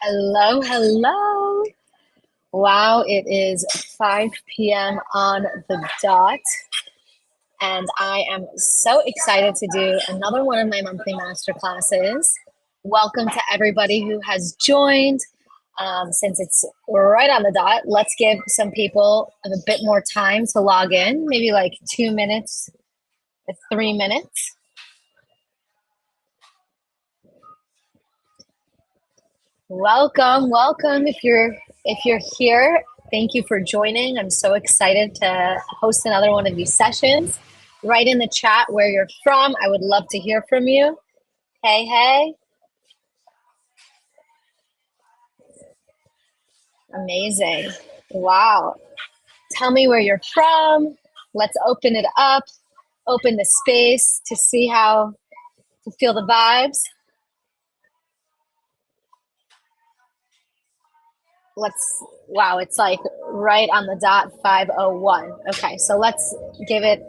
Hello, hello. Wow, it is 5 p.m. on the dot, and I am so excited to do another one of my monthly master classes. Welcome to everybody who has joined. Since it's right on the dot, let's give some people a bit more time to log in, maybe like 2 minutes, 3 minutes. Welcome, welcome. If you're here, thank you for joining. I'm so excited to host another one of these sessions. Write in the chat where you're from. I would love to hear from you. Hey, hey. Amazing. Wow. Tell me where you're from. Let's open it up, open the space to see how to feel the vibes. Wow, it's like right on the dot 5:01. Okay, so let's give it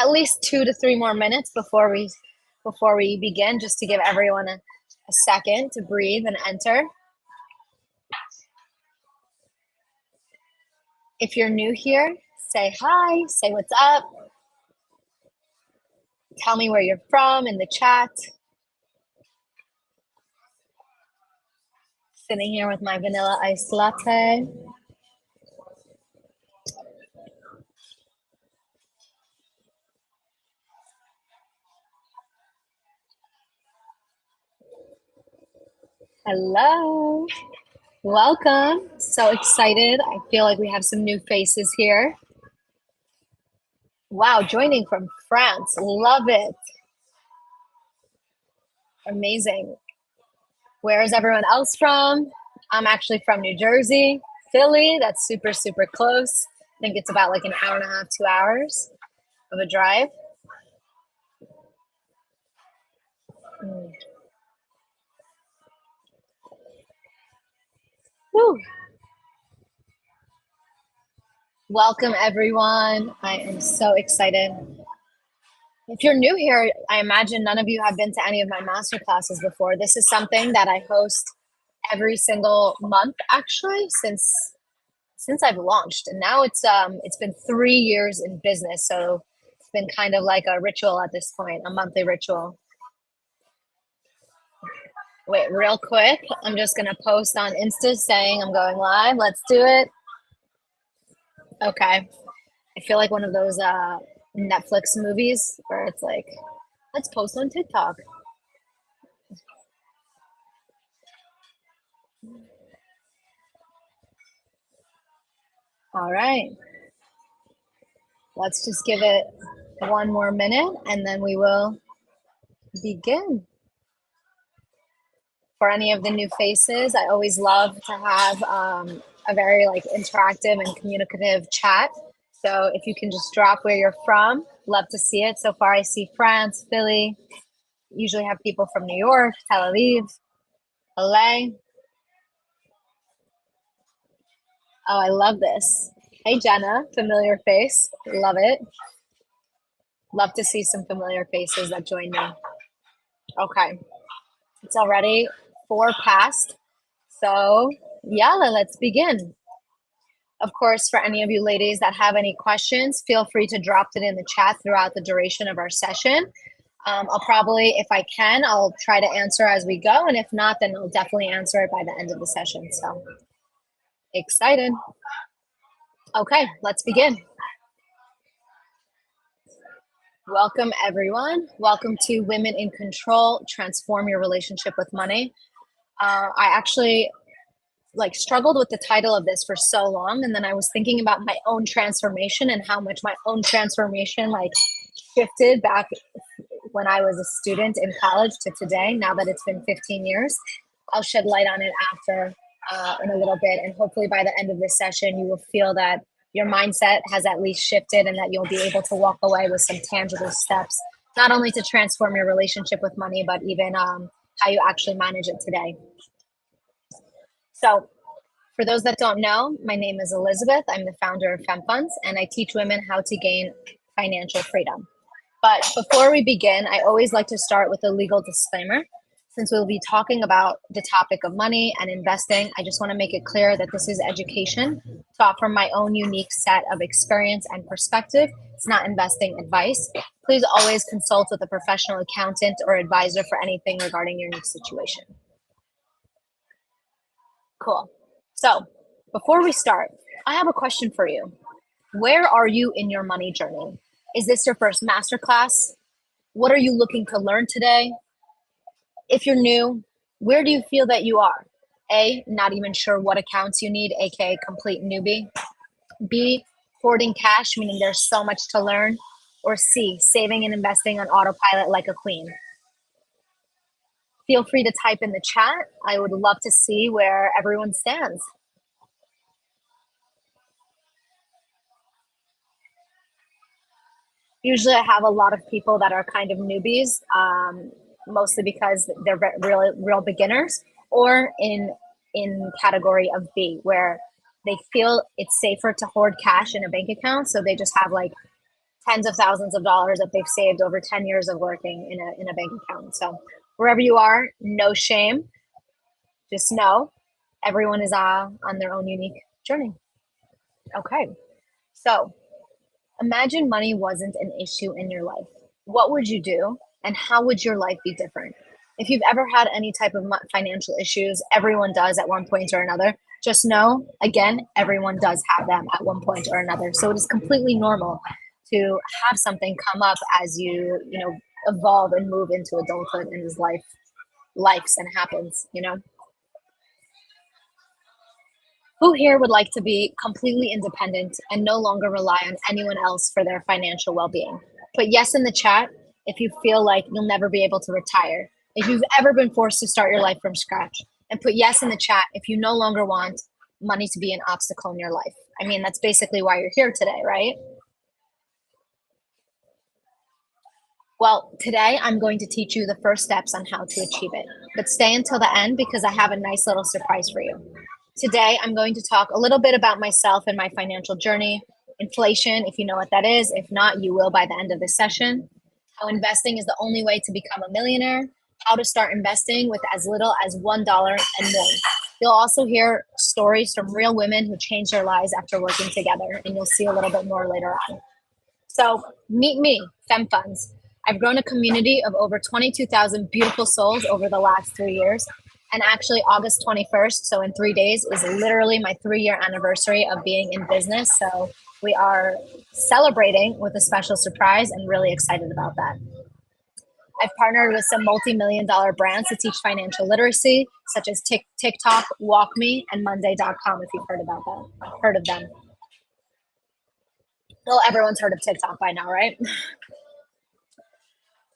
at least 2 to 3 more minutes before we begin, just to give everyone a second to breathe and enter. If you're new here, say hi, say what's up, tell me where you're from in the chat. Sitting here with my vanilla iced latte. Hello. Welcome. So excited. I feel like we have some new faces here. Wow, joining from France. Love it. Amazing. Where is everyone else from? I'm actually from New Jersey, Philly. That's super, super close. I think it's about like an hour and a half, 2 hours of a drive. Woo. Welcome, everyone. I am so excited. If you're new here, I imagine none of you have been to any of my master classes before. This is something that I host every single month, actually, since I've launched. And now it's been 3 years in business, so it's been kind of like a ritual at this point, a monthly ritual. Wait, real quick, I'm just gonna post on Insta saying I'm going live. Let's do it. Okay. I feel like one of those Netflix movies where it's like, let's post on TikTok. All right. Let's just give it one more minute and then we will begin. For any of the new faces, I always love to have a very like interactive and communicative chat. So if you can just drop where you're from, love to see it. So far, I see France, Philly. Usually have people from New York, Tel Aviv, LA. Oh, I love this. Hey, Jenna, familiar face. Love it. Love to see some familiar faces that join me. Okay, it's already 4 past. So, yeah, let's begin. Of course, for any of you ladies that have any questions, feel free to drop it in the chat throughout the duration of our session. I'll probably, if I can, I'll try to answer as we go. And if not, then I'll definitely answer it by the end of the session. So excited. Okay, let's begin. Welcome, everyone. Welcome to Women in Control, Transform Your Relationship with Money. I actually struggled with the title of this for so long, and then I was thinking about my own transformation and how much my own transformation shifted back when I was a student in college to today. Now that it's been 15 years, I'll shed light on it after in a little bit, and hopefully by the end of this session you will feel that your mindset has at least shifted and that you'll be able to walk away with some tangible steps, not only to transform your relationship with money, but even how you actually manage it today. So for those that don't know, my name is Elizabeth. I'm the founder of FemFunds, and I teach women how to gain financial freedom. But before we begin, I always like to start with a legal disclaimer. Since we'll be talking about the topic of money and investing, I just want to make it clear that this is education taught from my own unique set of experience and perspective. It's not investing advice. Please always consult with a professional accountant or advisor for anything regarding your unique situation. Cool. So, before we start, I have a question for you. Where are you in your money journey? Is this your first masterclass? What are you looking to learn today? If you're new, where do you feel that you are? A, not even sure what accounts you need, aka complete newbie. B, hoarding cash, meaning there's so much to learn. Or C, saving and investing on autopilot like a queen. Feel free to type in the chat. I would love to see where everyone stands. Usually I have a lot of people that are kind of newbies, mostly because they're real beginners, or in category of B, where they feel it's safer to hoard cash in a bank account, so they just have like tens of thousands of dollars that they've saved over 10 years of working in a bank account. So wherever you are, no shame. Just know everyone is on their own unique journey. Okay, so imagine money wasn't an issue in your life. What would you do, and how would your life be different? If you've ever had any type of financial issues, everyone does at one point or another. Just know, again, everyone does have them at one point or another. So it is completely normal to have something come up as you evolve and move into adulthood, and as lifes and happens. Who here would like to be completely independent and no longer rely on anyone else for their financial well-being? Put yes in the chat if you feel like you'll never be able to retire, if you've ever been forced to start your life from scratch, and put yes in the chat if you no longer want money to be an obstacle in your life. I mean, that's basically why you're here today, right? Well, today I'm going to teach you the first steps on how to achieve it, but stay until the end because I have a nice little surprise for you. Today, I'm going to talk a little bit about myself and my financial journey, inflation, if you know what that is. If not, you will by the end of this session. How investing is the only way to become a millionaire. How to start investing with as little as $1 and more. You'll also hear stories from real women who changed their lives after working together, and you'll see a little bit more later on. So, meet me, FemFunds. I've grown a community of over 22,000 beautiful souls over the last 3 years. And actually, August 21st, so in 3 days, is literally my 3-year anniversary of being in business. So we are celebrating with a special surprise and really excited about that. I've partnered with some multi-million-dollar brands to teach financial literacy, such as TikTok, WalkMe, and Monday.com, if you've heard of them. Well, everyone's heard of TikTok by now, right?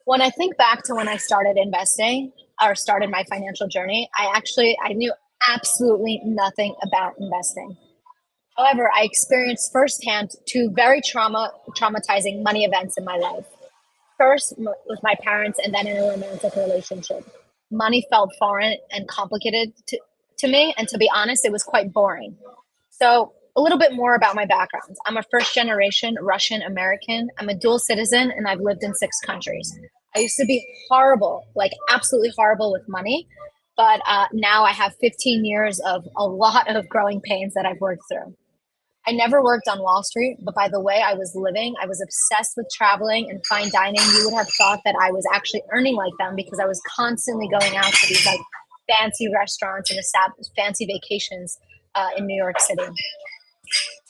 When I think back to when I started investing or started my financial journey, I knew absolutely nothing about investing. However, I experienced firsthand two very traumatizing money events in my life. First, with my parents, and then in a romantic relationship. Money felt foreign and complicated to me, and to be honest, it was quite boring. So a little bit more about my background. I'm a first generation Russian American. I'm a dual citizen, and I've lived in 6 countries. I used to be horrible, like absolutely horrible with money, but now I have 15 years of a lot of growing pains that I've worked through. I never worked on Wall Street, but by the way I was living, I was obsessed with traveling and fine dining. You would have thought that I was actually earning like them because I was constantly going out to these like fancy restaurants and fancy vacations in New York City.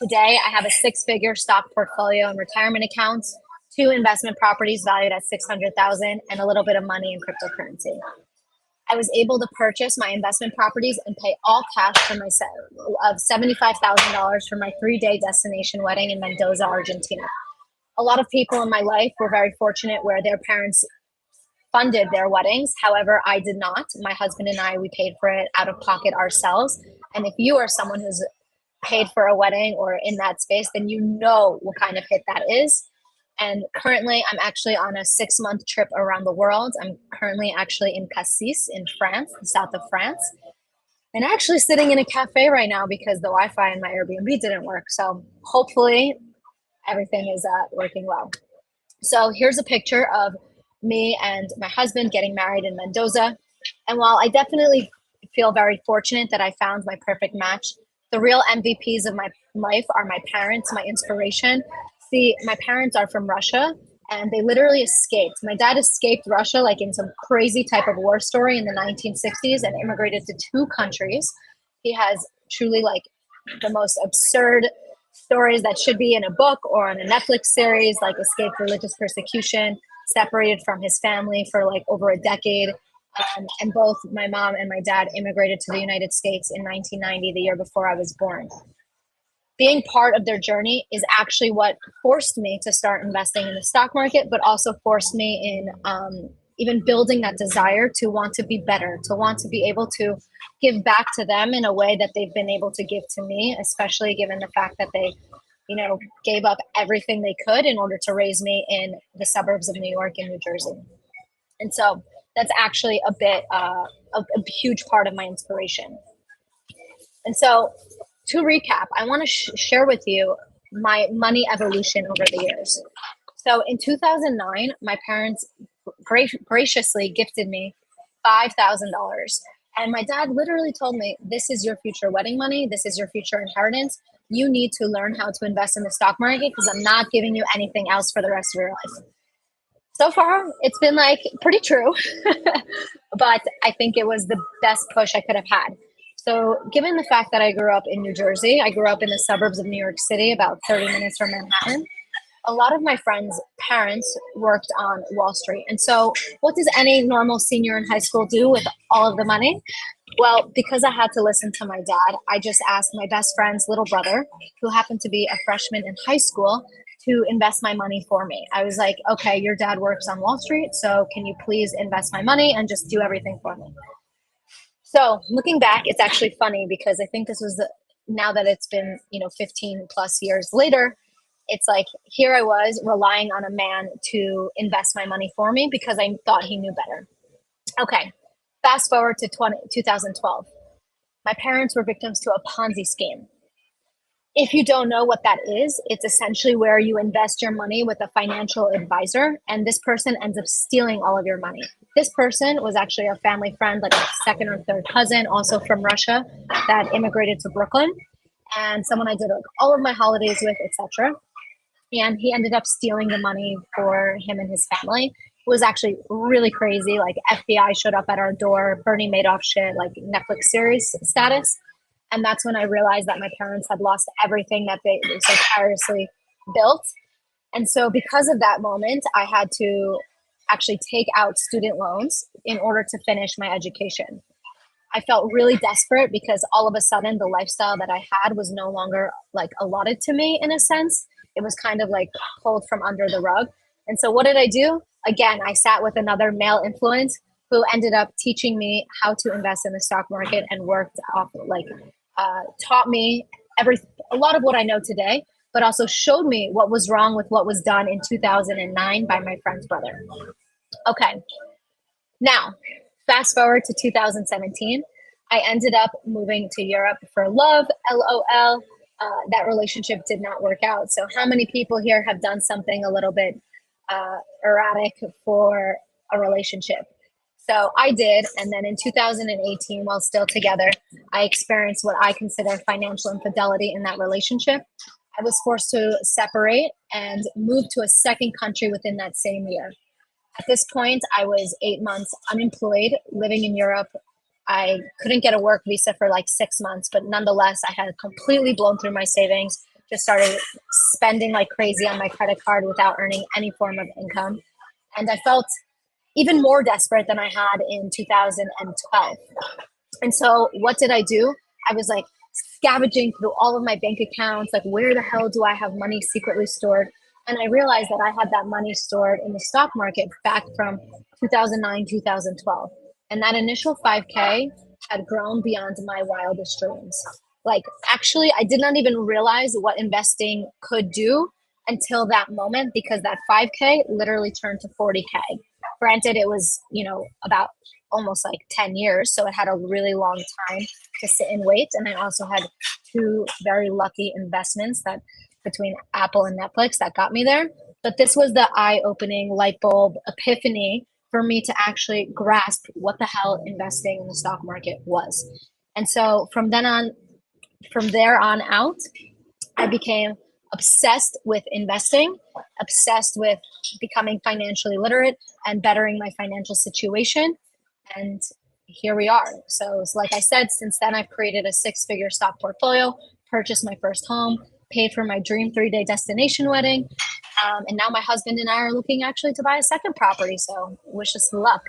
Today, I have a 6-figure stock portfolio and retirement accounts, 2 investment properties valued at $600,000, and a little bit of money in cryptocurrency. I was able to purchase my investment properties and pay all cash for of $75,000 for my 3-day destination wedding in Mendoza, Argentina. A lot of people in my life were very fortunate where their parents funded their weddings. However, I did not. My husband and I, we paid for it out of pocket ourselves. And if you are someone who's paid for a wedding or in that space, then you know what kind of hit that is. And currently, I'm actually on a 6-month trip around the world. I'm currently actually in Cassis in France, the south of France. And actually sitting in a cafe right now because the Wi-Fi in my Airbnb didn't work. So hopefully everything is working well. So here's a picture of me and my husband getting married in Mendoza. And while I definitely feel very fortunate that I found my perfect match, the real MVPs of my life are my parents, my inspiration. See, my parents are from Russia and they literally escaped. My dad escaped Russia like in some crazy type of war story in the 1960s and immigrated to two countries. He has truly like the most absurd stories that should be in a book or on a Netflix series, like escaped religious persecution, separated from his family for like over a decade. And both my mom and my dad immigrated to the United States in 1990, the year before I was born. Being part of their journey is actually what forced me to start investing in the stock market, but also forced me in even building that desire to want to be better, to want to be able to give back to them in a way that they've been able to give to me, especially given the fact that they, gave up everything they could in order to raise me in the suburbs of New York and New Jersey. And so that's actually a huge part of my inspiration. And so to recap, I want to share with you my money evolution over the years. So in 2009, my parents graciously gifted me $5,000. And my dad literally told me, this is your future wedding money. This is your future inheritance. You need to learn how to invest in the stock market because I'm not giving you anything else for the rest of your life. So far, it's been like pretty true, but I think it was the best push I could have had. So, given the fact that I grew up in New Jersey, I grew up in the suburbs of New York City, about 30 minutes from Manhattan. A lot of my friends' parents worked on Wall Street. And so, what does any normal senior in high school do with all of the money? Well, because I had to listen to my dad, I just asked my best friend's little brother, who happened to be a freshman in high school, to invest my money for me. I was like, okay, your dad works on Wall Street, so can you please invest my money and just do everything for me? So looking back, it's actually funny because I think this was now that it's been, 15 plus years later, it's like here I was relying on a man to invest my money for me because I thought he knew better. Okay, fast forward to 2012. My parents were victims to a Ponzi scheme. If you don't know what that is, it's essentially where you invest your money with a financial advisor, and this person ends up stealing all of your money. This person was actually a family friend, like a second or third cousin, also from Russia, that immigrated to Brooklyn, and someone I did like all of my holidays with, etc. And he ended up stealing the money for him and his family. It was actually really crazy. Like FBI showed up at our door, Bernie Madoff shit, like Netflix series status. And that's when I realized that my parents had lost everything that they so tirelessly built. And so, because of that moment, I had to actually take out student loans in order to finish my education. I felt really desperate because all of a sudden the lifestyle that I had was no longer like allotted to me in a sense. It was kind of like pulled from under the rug. And so, what did I do? Again, I sat with another male influence who ended up teaching me how to invest in the stock market and worked off like taught me a lot of what I know today, but also showed me what was wrong with what was done in 2009 by my friend's brother. Okay, now fast forward to 2017. I ended up moving to Europe for love, LOL. That relationship did not work out. So, how many people here have done something a little bit erratic for a relationship? So I did. And then in 2018, while still together, I experienced what I consider financial infidelity in that relationship. I was forced to separate and move to a second country within that same year. At this point, I was 8 months unemployed, living in Europe. I couldn't get a work visa for like 6 months, but nonetheless, I had completely blown through my savings, just started spending like crazy on my credit card without earning any form of income. And I felt even more desperate than I had in 2012. And so what did I do? I was like scavenging through all of my bank accounts, like where the hell do I have money secretly stored? And I realized that I had that money stored in the stock market back from 2009, 2012. And that initial 5K had grown beyond my wildest dreams. Like, actually, I did not even realize what investing could do until that moment because that 5K literally turned to 40K. Granted, it was, about almost like 10 years. So it had a really long time to sit and wait. And I also had two very lucky investments that between Apple and Netflix that got me there. But this was the eye-opening light bulb epiphany for me to actually grasp what the hell investing in the stock market was. And so from there on out, I became obsessed with investing, obsessed with becoming financially literate and bettering my financial situation. And here we are. So, like I said, since then, I've created a six-figure stock portfolio, purchased my first home, paid for my dream 3-day destination wedding. And now my husband and I are looking actually to buy a second property. So, wish us luck.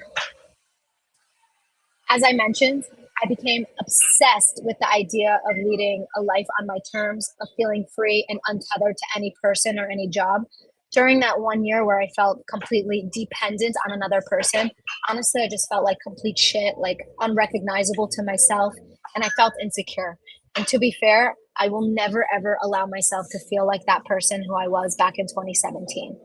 As I mentioned, I became obsessed with the idea of leading a life on my terms, of feeling free and untethered to any person or any job. During that 1 year where I felt completely dependent on another person, honestly, I just felt like complete shit, like unrecognizable to myself, and I felt insecure. And to be fair, I will never ever allow myself to feel like that person who I was back in 2017.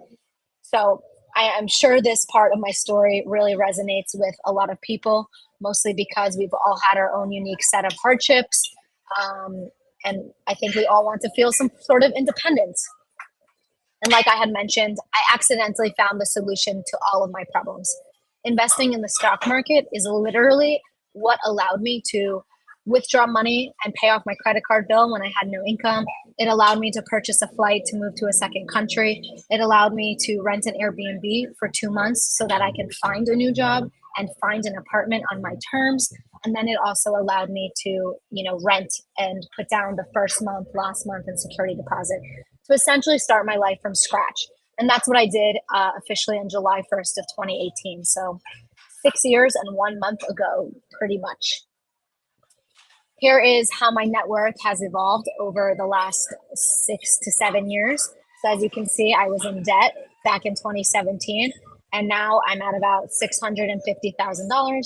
So I am sure this part of my story really resonates with a lot of people, mostly because we've all had our own unique set of hardships. Um, and I think we all want to feel some sort of independence. And like I had mentioned, I accidentally found the solution to all of my problems. Investing in the stock market is literally what allowed me to withdraw money and pay off my credit card bill when I had no income. It allowed me to purchase a flight to move to a second country. It allowed me to rent an Airbnb for 2 months so that I can find a new job and find an apartment on my terms. And then it also allowed me to, rent and put down the first month, last month, and security deposit to essentially start my life from scratch. And that's what I did officially on July 1st of 2018. So 6 years and 1 month ago, pretty much. Here is how my net worth has evolved over the last 6 to 7 years. So as you can see, I was in debt back in 2017, and now I'm at about $650,000,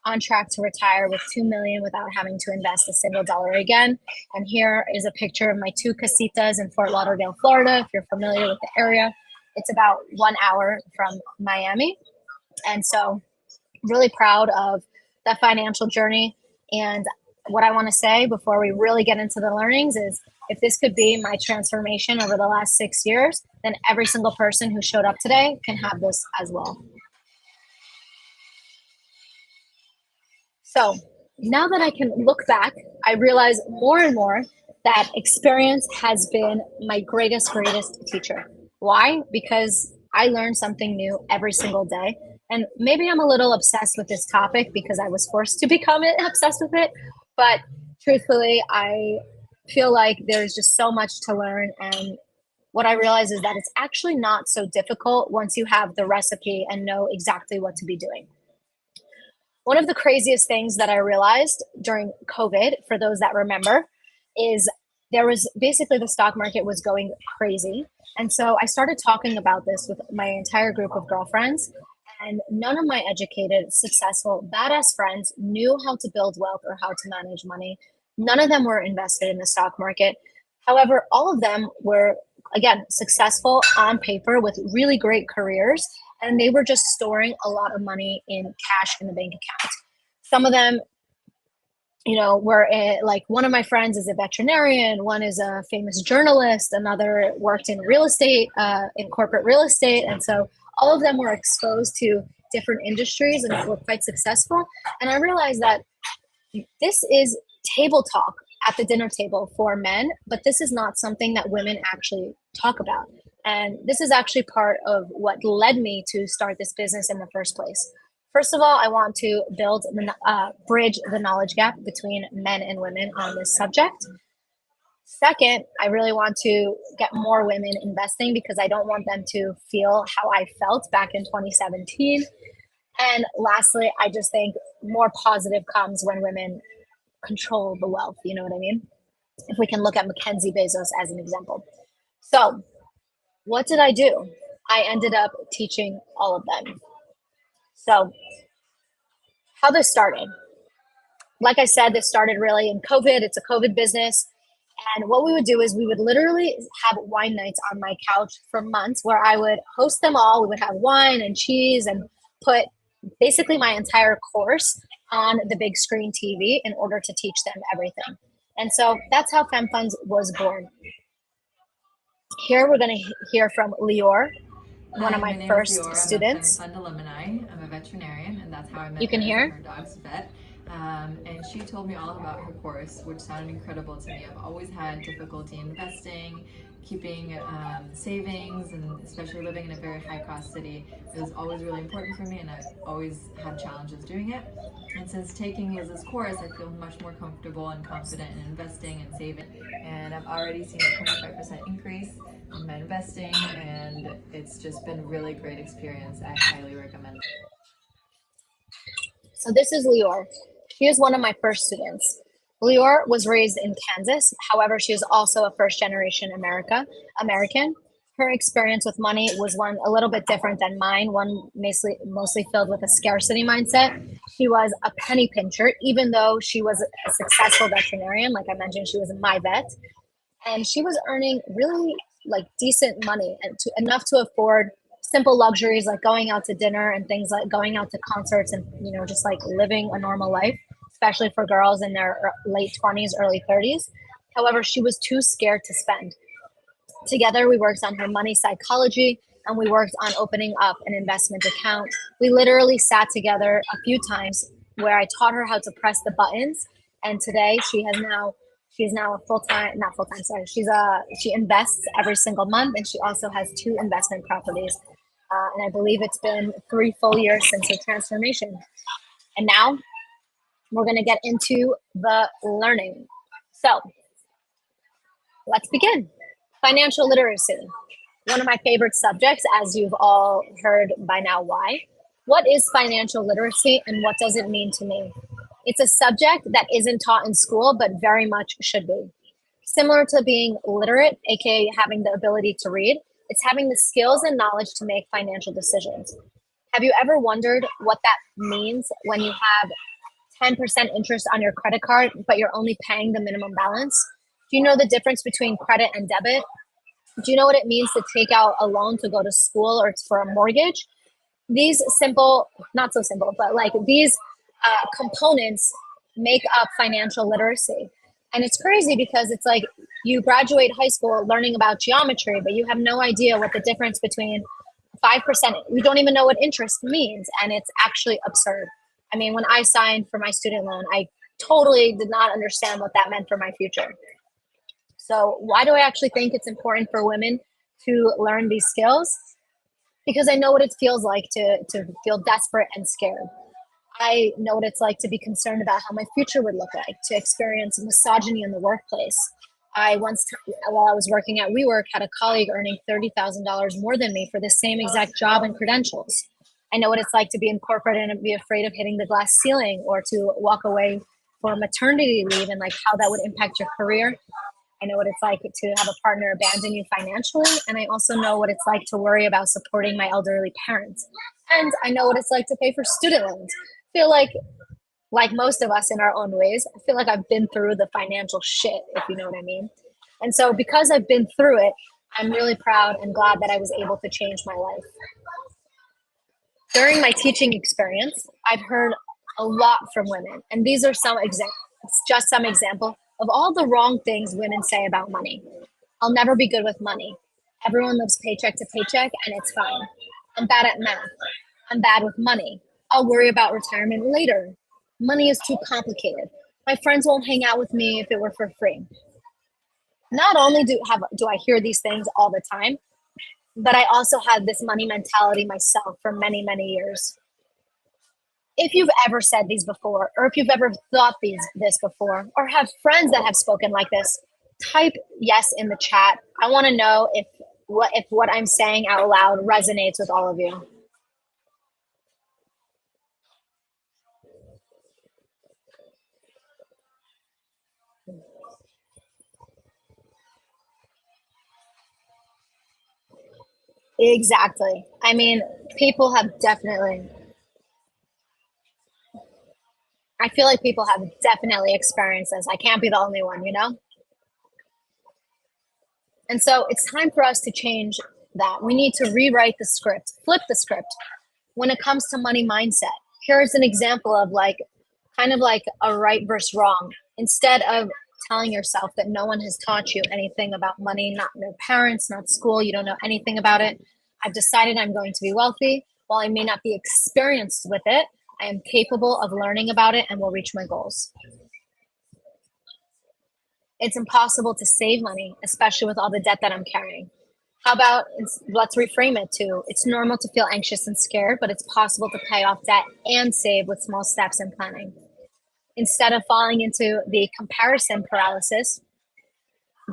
on track to retire with $2 million without having to invest a single dollar again. And here is a picture of my two casitas in Fort Lauderdale, Florida. If you're familiar with the area, it's about 1 hour from Miami. And so really proud of that financial journey. And what I want to say before we really get into the learnings is, if this could be my transformation over the last 6 years, then every single person who showed up today can have this as well. So now that I can look back, I realize more and more that experience has been my greatest teacher. Why? Because I learn something new every single day. And maybe I'm a little obsessed with this topic because I was forced to become obsessed with it. But truthfully, I feel like there's just so much to learn. And what I realize is that it's actually not so difficult once you have the recipe and know exactly what to be doing. One of the craziest things that I realized during COVID, for those that remember, is there was basically the stock market was going crazy. And so I started talking about this with my entire group of girlfriends. And none of my educated, successful, badass friends knew how to build wealth or how to manage money. None of them were invested in the stock market. However, all of them were, again, successful on paper with really great careers, and they were just storing a lot of money in cash in the bank account. Some of them, were like, one of my friends is a veterinarian, one is a famous journalist, another worked in real estate, in corporate real estate. And so all of them were exposed to different industries and were quite successful. And I realized that this is table talk at the dinner table for men, but this is not something that women actually talk about. And this is actually part of what led me to start this business in the first place. First of all, I want to bridge the knowledge gap between men and women on this subject. Second, I really want to get more women investing because I don't want them to feel how I felt back in 2017. And lastly, I just think more positive comes when women control the wealth. You know what I mean? If we can look at Mackenzie Bezos as an example. So what did I do? I ended up teaching all of them. So how this started. Like I said, this started really in COVID. It's a COVID business. And what we would do is we would literally have wine nights on my couch for months where I would host them all. We would have wine and cheese and put basically my entire course on the big screen TV in order to teach them everything. And so that's how FemFunds was born. Here we're going to hear from Lior. one of Hi, my my name is first Lior. I'm a Fem students. Fund alumni. I'm a veterinarian, and that's how I You met can her through hear. her dog's vet. And she told me all about her course, which sounded incredible to me. I've always had difficulty investing, keeping savings, and especially living in a very high cost city. It was always really important for me, and I always had challenges doing it. And since taking Liz's course, I feel much more comfortable and confident in investing and saving. And I've already seen a 25% increase in my investing, and it's just been a really great experience. I highly recommend it. So this is Lior. She is one of my first students. Lior was raised in Kansas. However, she is also a first generation American. Her experience with money was one a little bit different than mine, one mostly filled with a scarcity mindset. She was a penny pincher, even though she was a successful veterinarian. Like I mentioned, she was my vet, and she was earning really like decent money and enough to afford simple luxuries like going out to dinner and things like going out to concerts and just like living a normal life, especially for girls in their late 20s early 30s. However, she was too scared to spend. Together we worked on her money psychology, and we worked on opening up an investment account. We literally sat together a few times where I taught her how to press the buttons, and today she's now a full-time, not full-time, sorry, she invests every single month, and she also has two investment properties. And I believe it's been 3 full years since her transformation. And now we're going to get into the learning. So let's begin. Financial literacy, one of my favorite subjects, as you've all heard by now why. What is financial literacy and what does it mean to me? It's a subject that isn't taught in school, but very much should be. Similar to being literate, aka having the ability to read, it's having the skills and knowledge to make financial decisions. Have you ever wondered what that means when you have 10% interest on your credit card, but you're only paying the minimum balance? Do you know the difference between credit and debit? Do you know what it means to take out a loan to go to school or for a mortgage? These simple, not so simple, but like these components make up financial literacy. And it's crazy because it's like you graduate high school learning about geometry, but you have no idea what the difference between 5%, we don't even know what interest means. And it's actually absurd. I mean, when I signed for my student loan, I totally did not understand what that meant for my future. So, why do I actually think it's important for women to learn these skills? Because I know what it feels like to feel desperate and scared. I know what it's like to be concerned about how my future would look like, to experience misogyny in the workplace. I once, while I was working at WeWork, had a colleague earning $30,000 more than me for the same exact job and credentials. I know what it's like to be in corporate and be afraid of hitting the glass ceiling, or to walk away for maternity leave and like how that would impact your career. I know what it's like to have a partner abandon you financially. And I also know what it's like to worry about supporting my elderly parents. And I know what it's like to pay for student loans. I feel like most of us in our own ways, I feel like I've been through the financial shit, if you know what I mean. And so because I've been through it, I'm really proud and glad that I was able to change my life. During my teaching experience, I've heard a lot from women. And these are just some example of all the wrong things women say about money. I'll never be good with money. Everyone lives paycheck to paycheck and it's fine. I'm bad at math. I'm bad with money. I'll worry about retirement later. Money is too complicated. My friends won't hang out with me if it were for free. Not only do I hear these things all the time, but I also had this money mentality myself for many, many years. If you've ever said these before, or if you've ever thought this before, or have friends that have spoken like this, type yes in the chat. I want to know if what I'm saying out loud resonates with all of you. Exactly. I mean, people have definitely, I feel like people have definitely experienced this. I can't be the only one, you know? And so it's time for us to change that. We need to rewrite the script, flip the script when it comes to money mindset. Here's an example of like kind of like a right versus wrong. Instead of telling yourself that no one has taught you anything about money, not your parents, not school, you don't know anything about it, I've decided I'm going to be wealthy. While I may not be experienced with it, I am capable of learning about it and will reach my goals. It's impossible to save money, especially with all the debt that I'm carrying. How about let's reframe it to it's normal to feel anxious and scared, but it's possible to pay off debt and save with small steps and planning. Instead of falling into the comparison paralysis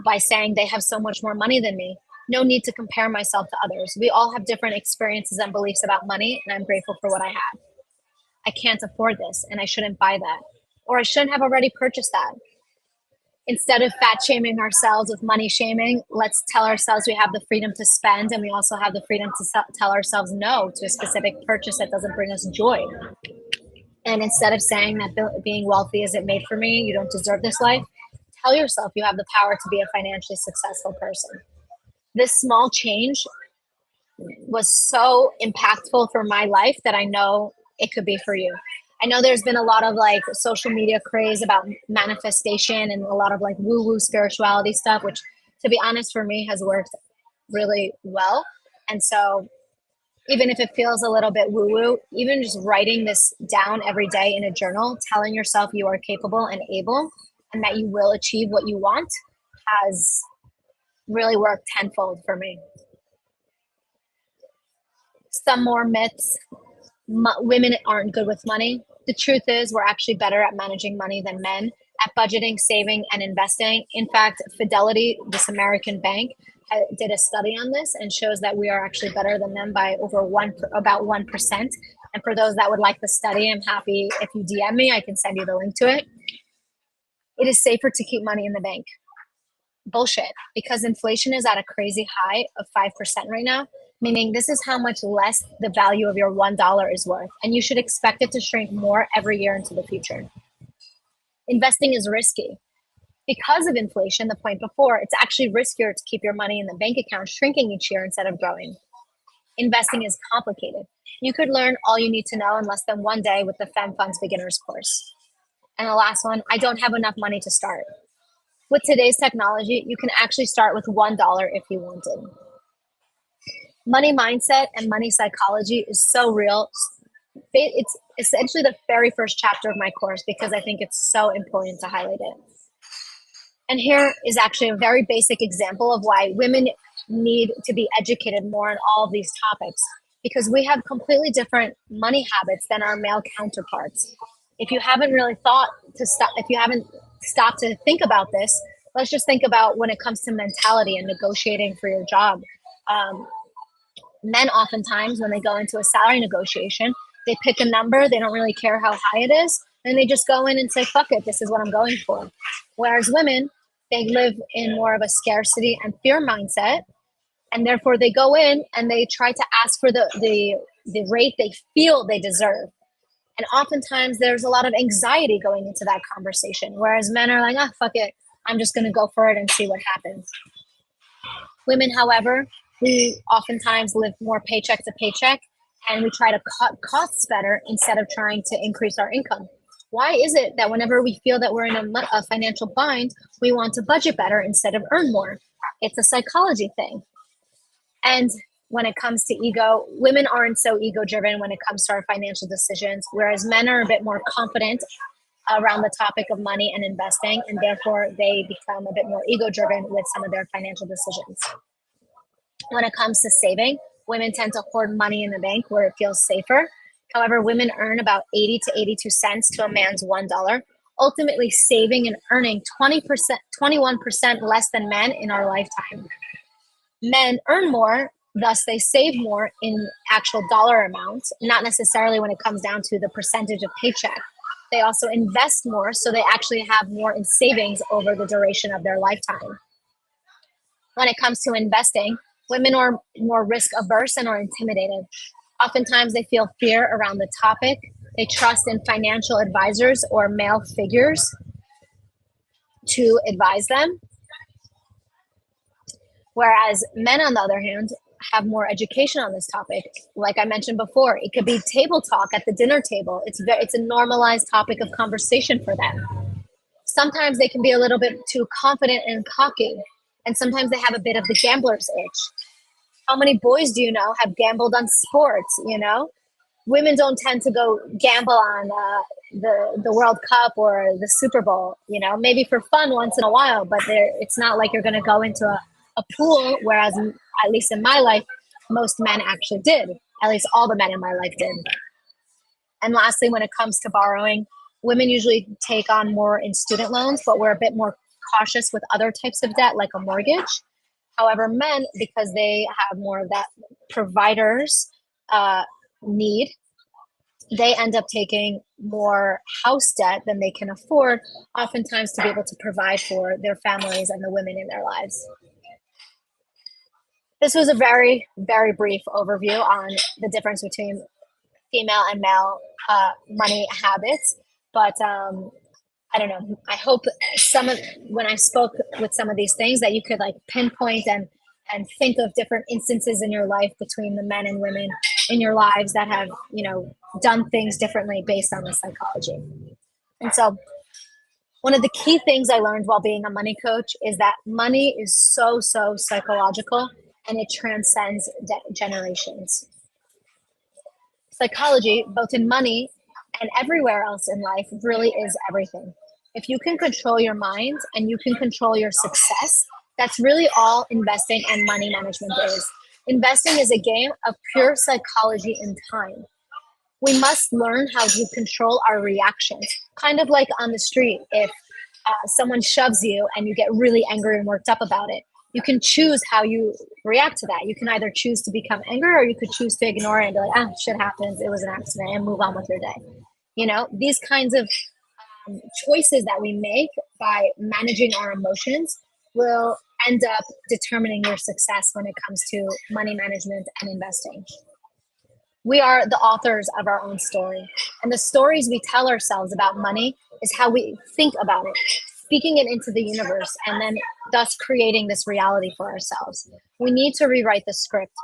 by saying they have so much more money than me, no need to compare myself to others. We all have different experiences and beliefs about money, and I'm grateful for what I have. I can't afford this, and I shouldn't buy that, or I shouldn't have already purchased that. Instead of fat shaming ourselves with money shaming, let's tell ourselves we have the freedom to spend, and we also have the freedom to tell ourselves no to a specific purchase that doesn't bring us joy. And instead of saying that being wealthy isn't made for me, you don't deserve this life, tell yourself you have the power to be a financially successful person. This small change was so impactful for my life that I know it could be for you. I know there's been a lot of like social media craze about manifestation and a lot of like woo-woo spirituality stuff, which to be honest for me has worked really well. And so even if it feels a little bit woo-woo, even just writing this down every day in a journal, telling yourself you are capable and able and that you will achieve what you want has really worked tenfold for me. Some more myths. Women aren't good with money. The truth is we're actually better at managing money than men, at budgeting, saving, and investing. In fact, Fidelity, this American bank, did a study on this and shows that we are actually better than them by about 1%. And for those that would like the study, I'm happy if you DM me, I can send you the link to it. It is safer to keep money in the bank. Bullshit, because inflation is at a crazy high of 5% right now, meaning this is how much less the value of your $1 is worth, and you should expect it to shrink more every year into the future. Investing is risky. Because of inflation, the point before, it's actually riskier to keep your money in the bank account shrinking each year instead of growing. Investing is complicated. You could learn all you need to know in less than one day with the FemFunds Beginners course. And the last one, I don't have enough money to start. With today's technology, you can actually start with $1 if you wanted. Money mindset and money psychology is so real. It's essentially the very first chapter of my course because I think it's so important to highlight it. And here is actually a very basic example of why women need to be educated more on all of these topics, because we have completely different money habits than our male counterparts. If you haven't really stopped to think about this, let's just think about when it comes to mentality and negotiating for your job. Men oftentimes, when they go into a salary negotiation, they pick a number, they don't really care how high it is, and they just go in and say, fuck it, this is what I'm going for. Whereas women, they live in more of a scarcity and fear mindset, and therefore they go in and they try to ask for the rate they feel they deserve. And oftentimes there's a lot of anxiety going into that conversation, whereas men are like, oh, fuck it, I'm just going to go for it and see what happens. Women, however, we oftentimes live more paycheck to paycheck, and we try to cut costs better instead of trying to increase our income. Why is it that whenever we feel that we're in a financial bind, we want to budget better instead of earn more? It's a psychology thing. And when it comes to ego, women aren't so ego-driven when it comes to our financial decisions, whereas men are a bit more confident around the topic of money and investing, and therefore they become a bit more ego-driven with some of their financial decisions. When it comes to saving, women tend to hoard money in the bank where it feels safer. However, women earn about 80 to 82 cents to a man's $1, ultimately saving and earning 21% less than men in our lifetime. Men earn more, thus they save more in actual dollar amounts, not necessarily when it comes down to the percentage of paycheck. They also invest more, so they actually have more in savings over the duration of their lifetime. When it comes to investing, women are more risk averse and are intimidated. Oftentimes they feel fear around the topic. They trust in financial advisors or male figures to advise them. Whereas men, on the other hand, have more education on this topic. Like I mentioned before, it could be table talk at the dinner table. It's a normalized topic of conversation for them. Sometimes they can be a little bit too confident and cocky, and sometimes they have a bit of the gambler's itch. How many boys do you know have gambled on sports? Women don't tend to go gamble on the World Cup or the Super Bowl. Maybe for fun once in a while, but it's not like you're going to go into a pool. Whereas, at least in my life, most men actually did. At least all the men in my life did. And lastly, when it comes to borrowing, women usually take on more in student loans, but we're a bit more cautious with other types of debt, like a mortgage. However, men, because they have more of that providers need, they end up taking more house debt than they can afford, oftentimes to be able to provide for their families and the women in their lives. This was a very, very brief overview on the difference between female and male money habits. But I don't know. I hope when I spoke with some of these things that you could like pinpoint and think of different instances in your life between the men and women in your lives that have, done things differently based on the psychology. And so one of the key things I learned while being a money coach is that money is so, so psychological, and it transcends generations. Psychology, both in money and everywhere else in life, really is everything. If you can control your mind and you can control your success, that's really all investing and money management is. Investing is a game of pure psychology and time. We must learn how to control our reactions, kind of like on the street. If someone shoves you and you get really angry and worked up about it, you can choose how you react to that. You can either choose to become angry, or you could choose to ignore it and be like, shit happens, it was an accident, and move on with your day. These kinds of choices that we make by managing our emotions will end up determining your success when it comes to money management and investing. We are the authors of our own story, and the stories we tell ourselves about money is how we think about it, speaking it into the universe, and then thus creating this reality for ourselves. We need to rewrite the script,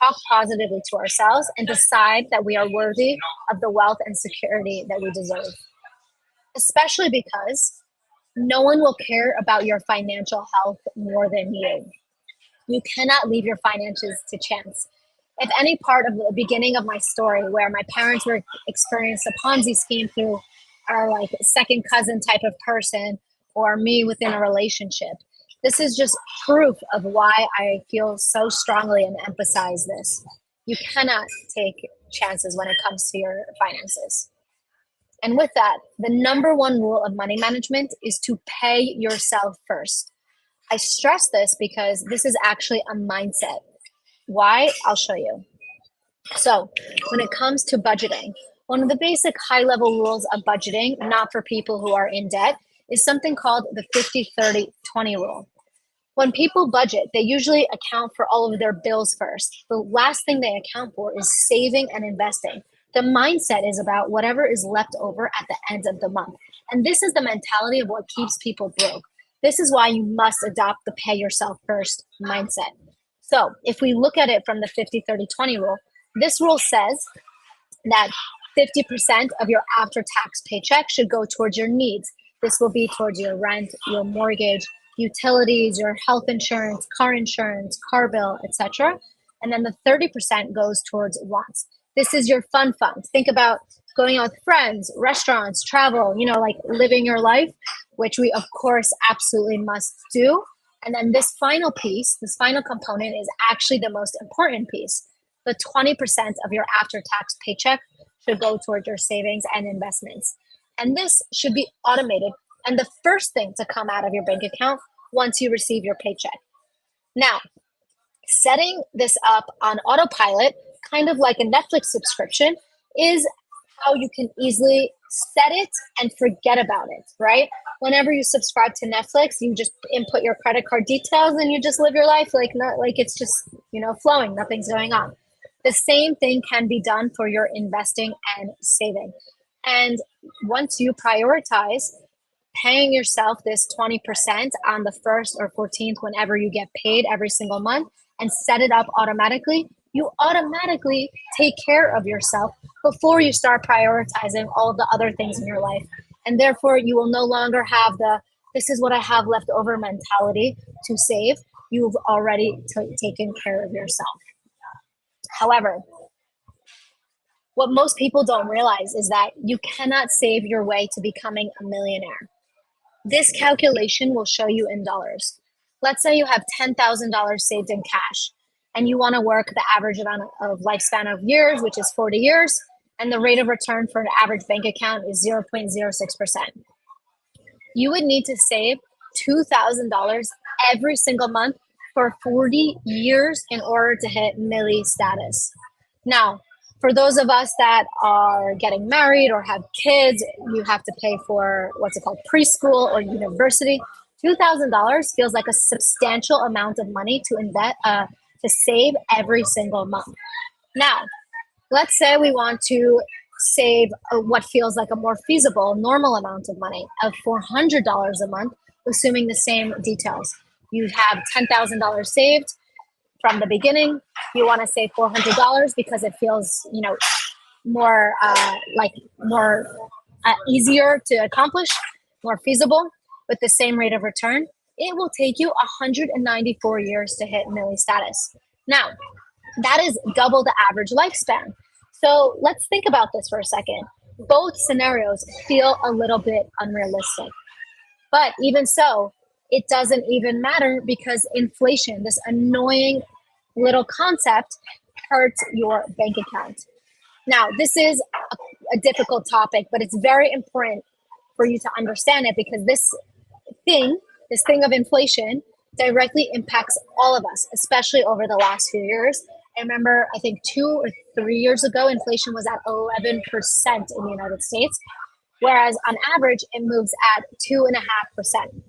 talk positively to ourselves, and decide that we are worthy of the wealth and security that we deserve. Especially because no one will care about your financial health more than you. You cannot leave your finances to chance. If any part of the beginning of my story where my parents were experienced a Ponzi scheme through our like second cousin type of person, or me within a relationship, this is just proof of why I feel so strongly and emphasize this. You cannot take chances when it comes to your finances. And with that, the number one rule of money management is to pay yourself first. I stress this because this is actually a mindset. Why? I'll show you. So when it comes to budgeting, one of the basic high-level rules of budgeting, not for people who are in debt, is something called the 50-30-20 rule. When people budget, they usually account for all of their bills first. The last thing they account for is saving and investing. The mindset is about whatever is left over at the end of the month. And this is the mentality of what keeps people broke. This is why you must adopt the pay yourself first mindset. So if we look at it from the 50-30-20 rule, this rule says that 50% of your after-tax paycheck should go towards your needs. This will be towards your rent, your mortgage, utilities, your health insurance, car bill, etc. And then the 30% goes towards wants. This is your fun funds. Think about going out with friends, restaurants, travel, like living your life, which we, of course, absolutely must do. And then this final piece, this final component is actually the most important piece. The 20% of your after-tax paycheck should go towards your savings and investments. And this should be automated and the first thing to come out of your bank account once you receive your paycheck. Now, setting this up on autopilot, kind of like a Netflix subscription, is how you can easily set it and forget about it, right? Whenever you subscribe to Netflix, you just input your credit card details and you just live your life like it's just, flowing, nothing's going on. The same thing can be done for your investing and saving. And once you prioritize paying yourself this 20% on the 1st or 14th, whenever you get paid every single month, and set it up automatically, you automatically take care of yourself before you start prioritizing all of the other things in your life. And therefore, you will no longer have the, this is what I have left over mentality to save. You've already taken care of yourself. However, what most people don't realize is that you cannot save your way to becoming a millionaire. This calculation will show you in dollars. Let's say you have $10,000 saved in cash and you want to work the average amount of lifespan of years, which is 40 years, and the rate of return for an average bank account is 0.06%. You would need to save $2,000 every single month for 40 years in order to hit Millie status. Now, for those of us that are getting married or have kids, you have to pay for what's it called, preschool or university. $2,000 feels like a substantial amount of money to invest, to save every single month. Now, let's say we want to save what feels like a more feasible, normal amount of money of $400 a month, assuming the same details. You have $10,000 saved from the beginning. You want to save $400 because it feels, more easier to accomplish, more feasible with the same rate of return. It will take you 194 years to hit Millie status. Now, that is double the average lifespan. So let's think about this for a second. Both scenarios feel a little bit unrealistic. But even so, it doesn't even matter because inflation, this annoying little concept, hurts your bank account. Now, this is a difficult topic, but it's very important for you to understand it because this thing of inflation directly impacts all of us, especially over the last few years. I remember, I think 2 or 3 years ago, inflation was at 11% in the United States, whereas on average, it moves at 2.5%.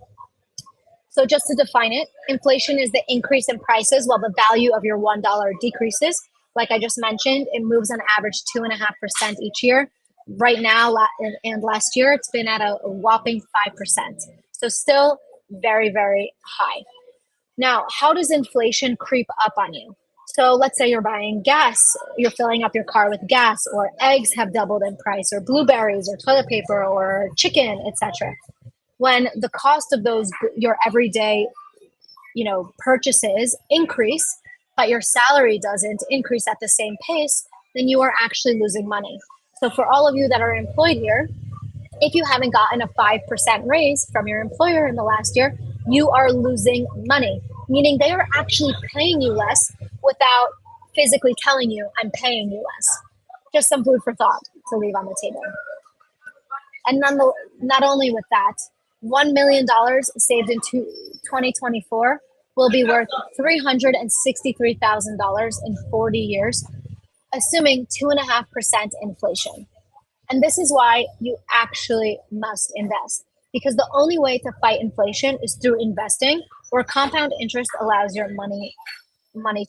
So just to define it, inflation is the increase in prices while the value of your $1 decreases. Like I just mentioned, it moves on average 2.5% each year. Right now and last year, it's been at a whopping 5%. So still very, very high. Now, how does inflation creep up on you? So let's say you're buying gas, you're filling up your car with gas, or eggs have doubled in price, or blueberries, or toilet paper, or chicken, etc. When the cost of those, your everyday, purchases increase, but your salary doesn't increase at the same pace, then you are actually losing money. So for all of you that are employed here, if you haven't gotten a 5% raise from your employer in the last year, you are losing money, meaning they are actually paying you less without physically telling you, I'm paying you less. Just some food for thought to leave on the table. And not only with that, $1 million saved in 2024 will be worth $363,000 in 40 years, assuming 2.5% inflation. And this is why you actually must invest, because the only way to fight inflation is through investing, where compound interest allows your money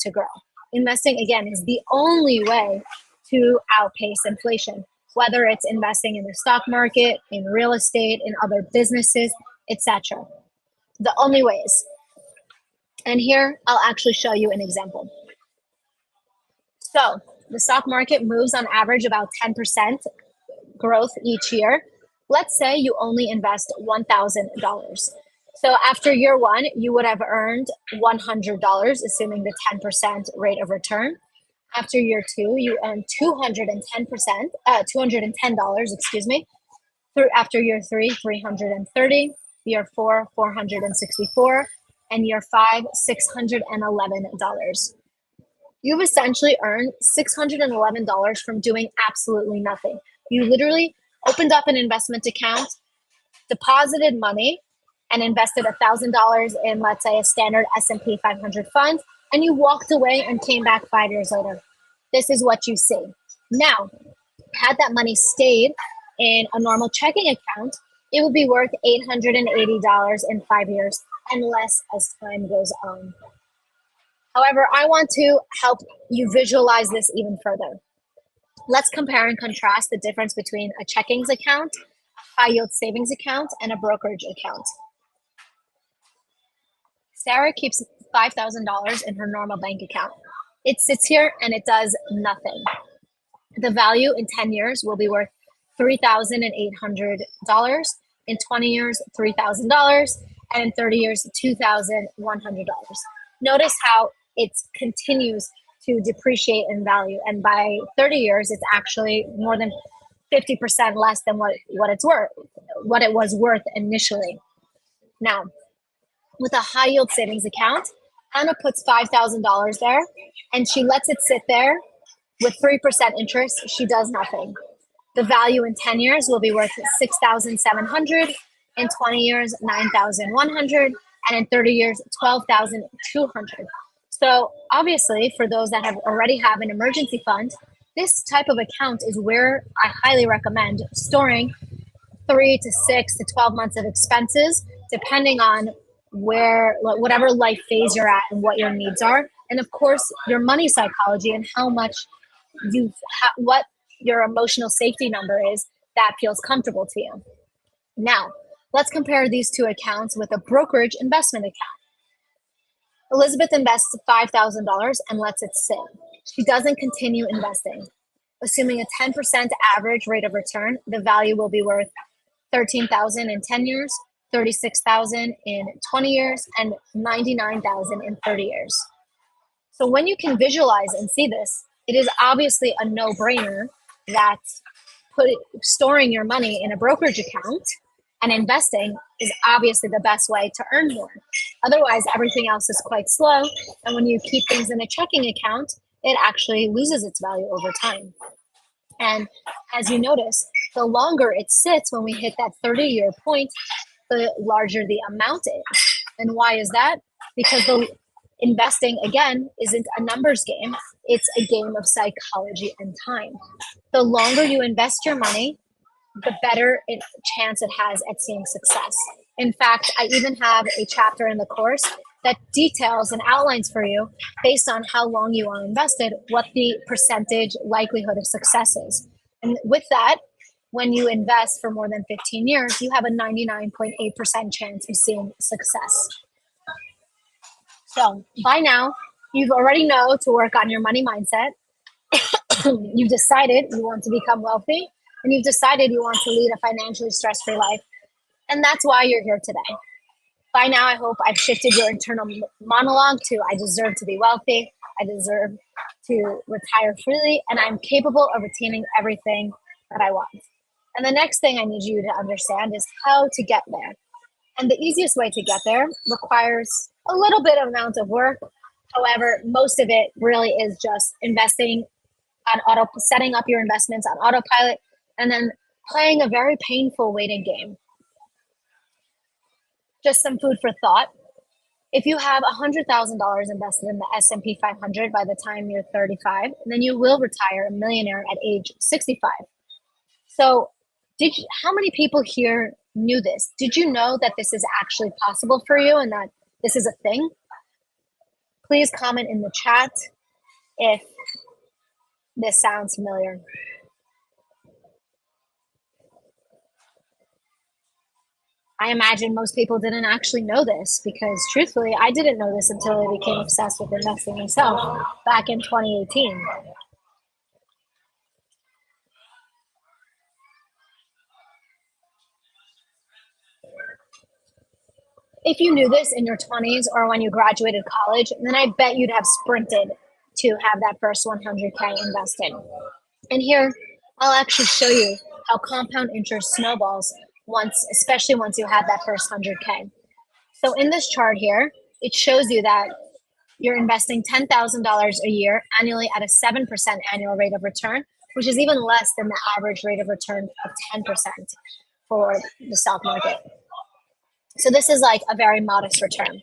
to grow. Investing, again, is the only way to outpace inflation, whether it's investing in the stock market, in real estate, in other businesses, etc. The only ways. And here, I'll actually show you an example. So the stock market moves on average about 10% growth each year. Let's say you only invest $1,000. So after year one, you would have earned $100, assuming the 10% rate of return. After year two, you earn $210, excuse me. After year three, $330, year four, $464, and year five, $611. You've essentially earned $611 from doing absolutely nothing. You literally opened up an investment account, deposited money, and invested $1,000 in, let's say, a standard S&P 500 fund, and you walked away and came back 5 years later. This is what you see. Now, had that money stayed in a normal checking account, it would be worth $880 in 5 years and less as time goes on. However, I want to help you visualize this even further. Let's compare and contrast the difference between a checkings account, a high yield savings account, and a brokerage account. Sarah keeps $5,000 in her normal bank account. It sits here and it does nothing. The value in 10 years will be worth $3,800, in 20 years, $3,000, and in 30 years, $2,100. Notice how it continues to depreciate in value. And by 30 years, it's actually more than 50% less than what it was worth initially. Now, with a high yield savings account, Anna puts $5,000 there and she lets it sit there with 3% interest. She does nothing. The value in 10 years will be worth 6,700, in 20 years 9,100, and in 30 years 12,200. So obviously, for those that already have an emergency fund, this type of account is where I highly recommend storing 3 to 6 to 12 months of expenses, depending on whatever life phase you're at and what your needs are. And of course, your money psychology and how much what your emotional safety number is that feels comfortable to you. Now, let's compare these two accounts with a brokerage investment account. Elizabeth invests $5,000 and lets it sit. She doesn't continue investing. Assuming a 10% average rate of return, the value will be worth 13,000 in 10 years, 36,000 in 20 years, and 99,000 in 30 years. So when you can visualize and see this, it is obviously a no-brainer that storing your money in a brokerage account and investing is obviously the best way to earn more. Otherwise, everything else is quite slow. And when you keep things in a checking account, it actually loses its value over time. And as you notice, the longer it sits when we hit that 30-year point, the larger the amount is. And why is that? Because the investing, again, isn't a numbers game. It's a game of psychology and time. The longer you invest your money, the better chance it has at seeing success. In fact, I even have a chapter in the course that details and outlines for you, based on how long you are invested, what the percentage likelihood of success is. And with that, when you invest for more than 15 years, you have a 99.8% chance of seeing success. So by now, you already know to work on your money mindset. You've decided you want to become wealthy, and you've decided you want to lead a financially stress-free life. And that's why you're here today. By now, I hope I've shifted your internal monologue to I deserve to be wealthy, I deserve to retire freely, and I'm capable of attaining everything that I want. And the next thing I need you to understand is how to get there. And the easiest way to get there requires a little bit of amount of work. However, most of it really is just investing on setting up your investments on autopilot, and then playing a very painful waiting game. Just some food for thought. If you have $100,000 invested in the S&P 500 by the time you're 35, then you will retire a millionaire at age 65. So how many people here knew this? Did you know that this is actually possible for you and that this is a thing? Please comment in the chat if this sounds familiar. I imagine most people didn't actually know this, because truthfully, I didn't know this until I became obsessed with investing myself back in 2018. If you knew this in your 20s or when you graduated college, then I bet you'd have sprinted to have that first 100K invested. And here, I'll actually show you how compound interest snowballs especially once you have that first 100K. So in this chart here, it shows you that you're investing $10,000 a year annually at a 7% annual rate of return, which is even less than the average rate of return of 10% for the stock market. So this is like a very modest return.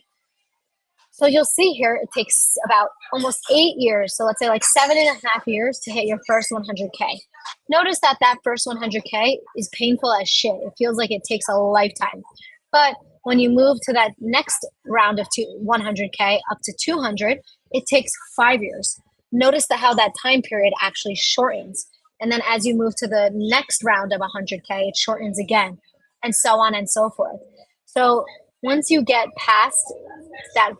So you'll see here, it takes about almost 8 years. So let's say like 7.5 years to hit your first 100K. Notice that first 100K is painful as shit. It feels like it takes a lifetime. But when you move to that next round of 100K up to 200, it takes 5 years. Notice how that time period actually shortens. And then as you move to the next round of 100K, it shortens again, and so on and so forth. So once you get past that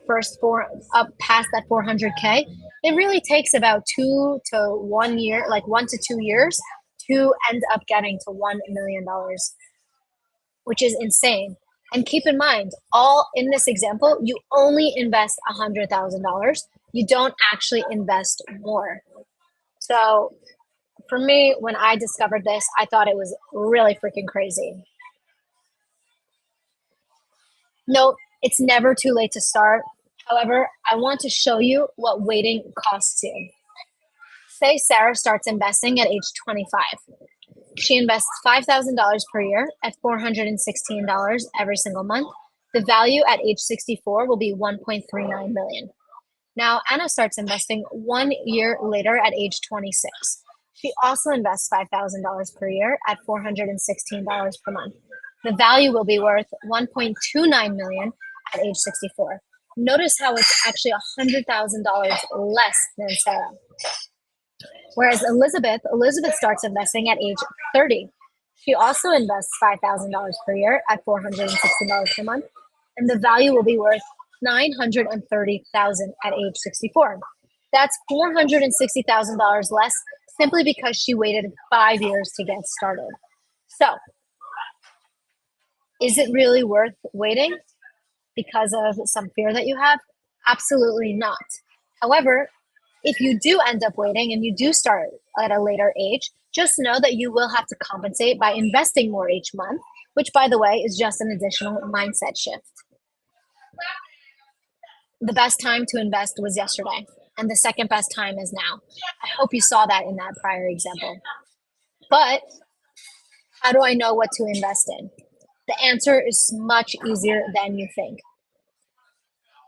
past that 400K, it really takes about 2 to 1 year, like 1 to 2 years, to end up getting to $1 million, which is insane. And keep in mind, all in this example, you only invest $100,000. You don't actually invest more. So for me, when I discovered this, I thought it was really freaking crazy. Note, it's never too late to start. However, I want to show you what waiting costs you. Say Sarah starts investing at age 25. She invests $5,000 per year at $416 every single month. The value at age 64 will be 1.39 million. Now, Anna starts investing 1 year later at age 26. She also invests $5,000 per year at $416 per month. The value will be worth 1.29 million at age 64. Notice how it's actually $100,000 less than Sarah. Whereas Elizabeth starts investing at age 30. She also invests $5,000 per year at $416 per month, and the value will be worth $930,000 at age 64. That's $460,000 less simply because she waited 5 years to get started. So, is it really worth waiting because of some fear that you have? Absolutely not. However, if you do end up waiting and you do start at a later age, just know that you will have to compensate by investing more each month, which, by the way, is just an additional mindset shift. The best time to invest was yesterday, and the second best time is now. I hope you saw that in that prior example. But how do I know what to invest in? The answer is much easier than you think.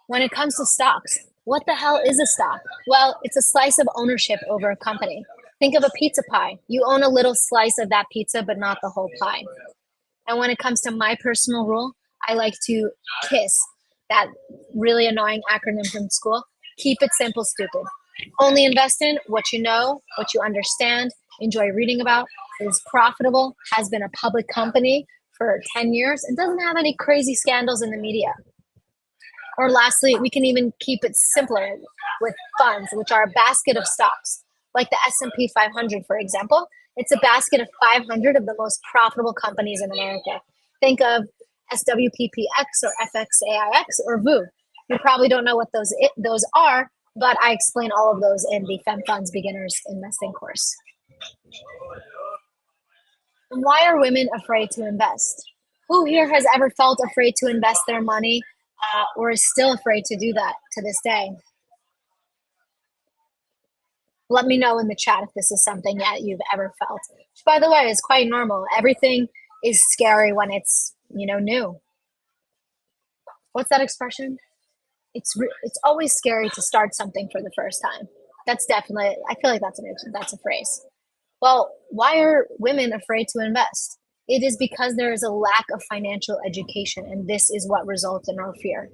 When it comes to stocks, what the hell is a stock? Well, it's a slice of ownership over a company. Think of a pizza pie. You own a little slice of that pizza, but not the whole pie. And when it comes to my personal rule, I like to KISS, that really annoying acronym from school. Keep it simple, stupid. Only invest in what you know, what you understand, enjoy reading about, is profitable, has been a public company for 10 years, and doesn't have any crazy scandals in the media. Or lastly, we can even keep it simpler with funds, which are a basket of stocks, like the S&P 500, for example. It's a basket of 500 of the most profitable companies in America. Think of SWPPX or FXAIX or VOO. You probably don't know what those are, but I explain all of those in the FemFunds Beginners Investing course. And why are women afraid to invest? Who here has ever felt afraid to invest their money or is still afraid to do that to this day? Let me know in the chat if this is something that you've ever felt. Which, by the way, is quite normal. Everything is scary when it's, new. What's that expression? It's always scary to start something for the first time. That's definitely, I feel like that's a phrase. Well, why are women afraid to invest? It is because there is a lack of financial education, and this is what results in our fear.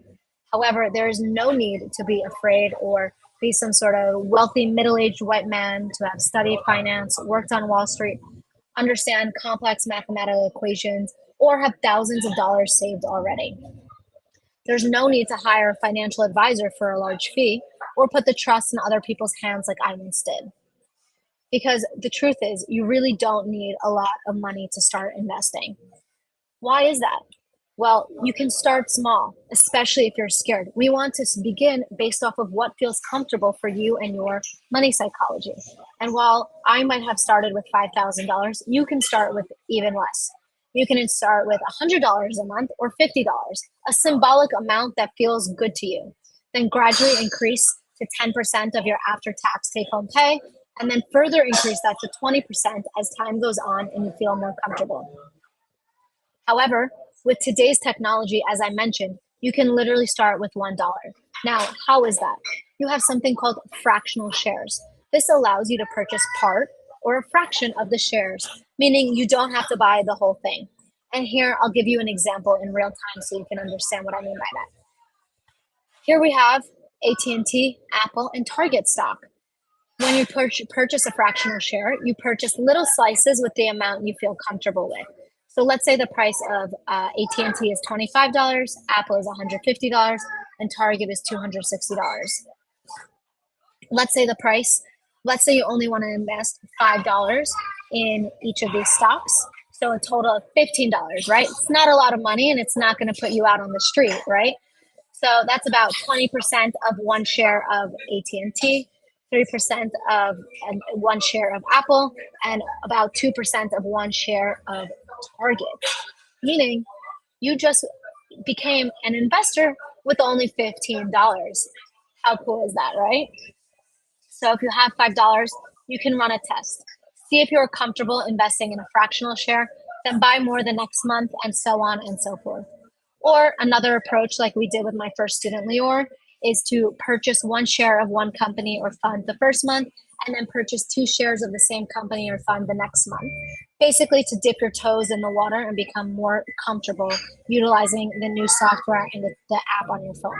However, there is no need to be afraid or be some sort of wealthy middle-aged white man to have studied finance, worked on Wall Street, understand complex mathematical equations, or have thousands of dollars saved already. There's no need to hire a financial advisor for a large fee or put the trust in other people's hands like I once did. Because the truth is, you really don't need a lot of money to start investing. Why is that? Well, you can start small, especially if you're scared. We want to begin based off of what feels comfortable for you and your money psychology. And while I might have started with $5,000, you can start with even less. You can start with $100 a month or $50, a symbolic amount that feels good to you. Then gradually increase to 10% of your after-tax take-home pay, and then further increase that to 20% as time goes on and you feel more comfortable. However, with today's technology, as I mentioned, you can literally start with $1. Now, how is that? You have something called fractional shares. This allows you to purchase part or a fraction of the shares, meaning you don't have to buy the whole thing. And here, I'll give you an example in real time so you can understand what I mean by that. Here we have AT&T, Apple, and Target stock. When you purchase a fractional share, you purchase little slices with the amount you feel comfortable with. So let's say the price of AT&T is $25, Apple is $150, and Target is $260. Let's say you only want to invest $5 in each of these stocks. So a total of $15, right? It's not a lot of money and it's not going to put you out on the street, right? So that's about 20% of one share of AT&T, 3% of one share of Apple, and about 2% of one share of Target. Meaning you just became an investor with only $15. How cool is that, right? So if you have $5, you can run a test. See if you're comfortable investing in a fractional share, then buy more the next month, and so on and so forth. Or another approach, like we did with my first student, Lior, is to purchase one share of one company or fund the first month, and then purchase 2 shares of the same company or fund the next month. Basically, to dip your toes in the water and become more comfortable utilizing the new software and the app on your phone.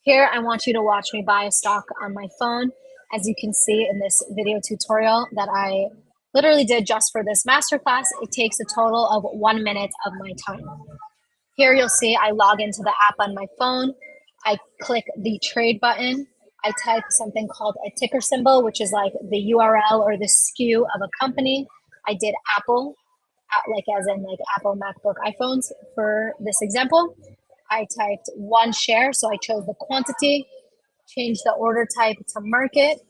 Here, I want you to watch me buy a stock on my phone. As you can see in this video tutorial that I literally did just for this masterclass, it takes a total of 1 minute of my time. Here you'll see I log into the app on my phone. I click the trade button. I type something called a ticker symbol, which is like the URL or the SKU of a company. I did Apple, like as in like Apple, MacBook, iPhones for this example. I typed one share, so I chose the quantity, changed the order type to market.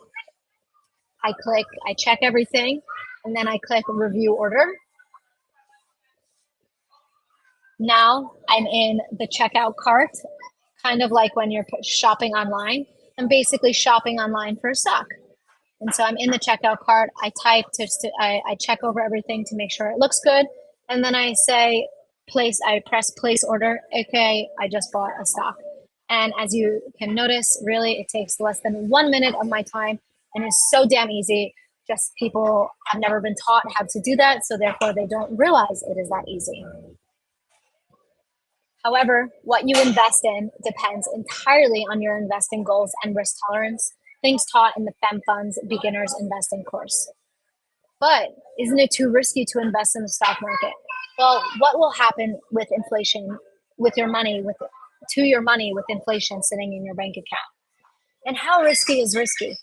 I check everything, and then I click review order. Now I'm in the checkout cart, kind of like when you're shopping online. I'm basically shopping online for a stock. And so I'm in the checkout cart. I check over everything to make sure it looks good. And then I say I press place order. Okay, I just bought a stock. And as you can notice, really it takes less than 1 minute of my time and is so damn easy. Just people have never been taught how to do that, so therefore they don't realize it is that easy. However, what you invest in depends entirely on your investing goals and risk tolerance, things taught in the FemFunds Beginners Investing course. But isn't it too risky to invest in the stock market? Well, what will happen with inflation, with your money, with inflation sitting in your bank account? And how risky is risky?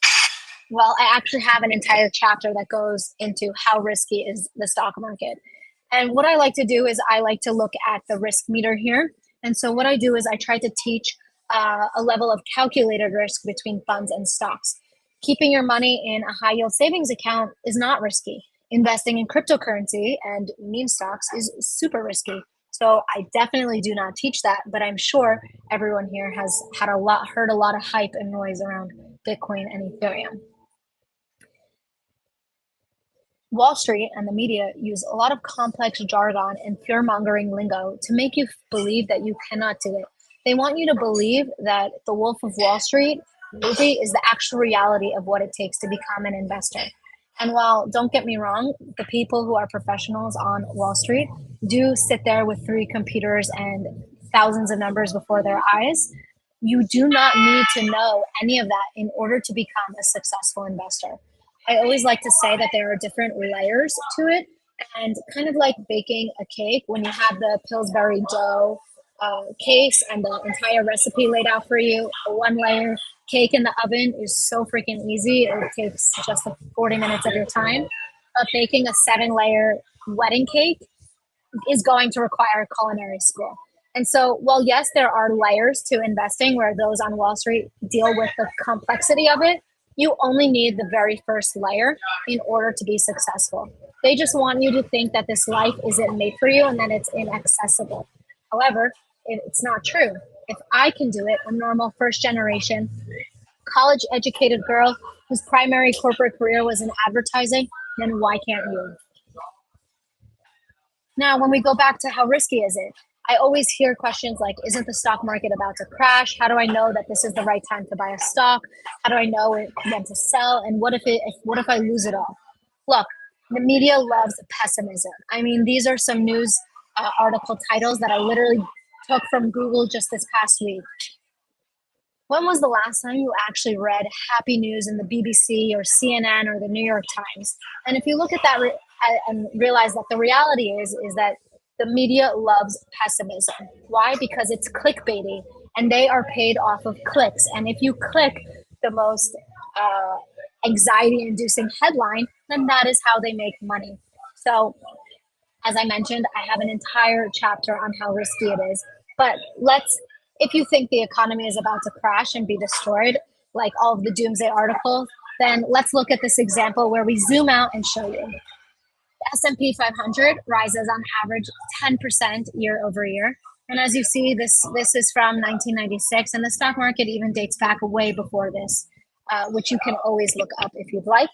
Well, I actually have an entire chapter that goes into how risky is the stock market. And what I like to do is I like to look at the risk meter here. And so what I do is I try to teach a level of calculated risk between funds and stocks. Keeping your money in a high yield savings account is not risky. Investing in cryptocurrency and meme stocks is super risky. So I definitely do not teach that, but I'm sure everyone here has heard a lot of hype and noise around Bitcoin and Ethereum. Wall Street and the media use a lot of complex jargon and fear-mongering lingo to make you believe that you cannot do it. They want you to believe that the Wolf of Wall Street movie is the actual reality of what it takes to become an investor. And while, don't get me wrong, the people who are professionals on Wall Street do sit there with 3 computers and thousands of numbers before their eyes, you do not need to know any of that in order to become a successful investor. I always like to say that there are different layers to it, and kind of like baking a cake, when you have the Pillsbury dough case and the entire recipe laid out for you, a 1-layer cake in the oven is so freaking easy. It takes just 40 minutes of your time. But baking a 7-layer wedding cake is going to require culinary school. And so, while yes, there are layers to investing where those on Wall Street deal with the complexity of it, you only need the very first layer in order to be successful. They just want you to think that this life isn't made for you and that it's inaccessible. However, it's not true. If I can do it, a normal first generation, college educated girl whose primary corporate career was in advertising, then why can't you? Now, when we go back to how risky is it, I always hear questions like, isn't the stock market about to crash? How do I know that this is the right time to buy a stock? How do I know when to sell? And what if I lose it all? Look, the media loves pessimism. I mean, these are some news article titles that I literally took from Google just this past week. When was the last time you actually read happy news in the BBC or CNN or the New York Times? And if you look at that and realize that the reality is that the media loves pessimism. Why? Because it's clickbaity and they are paid off of clicks. And if you click the most anxiety-inducing headline, then that is how they make money. So, as I mentioned, I have an entire chapter on how risky it is. But let's If you think the economy is about to crash and be destroyed, like all of the doomsday articles, then let's look at this example where we zoom out and show you. The S&P 500 rises on average 10% year over year. And as you see, this is from 1996, and the stock market even dates back way before this, which you can always look up if you'd like.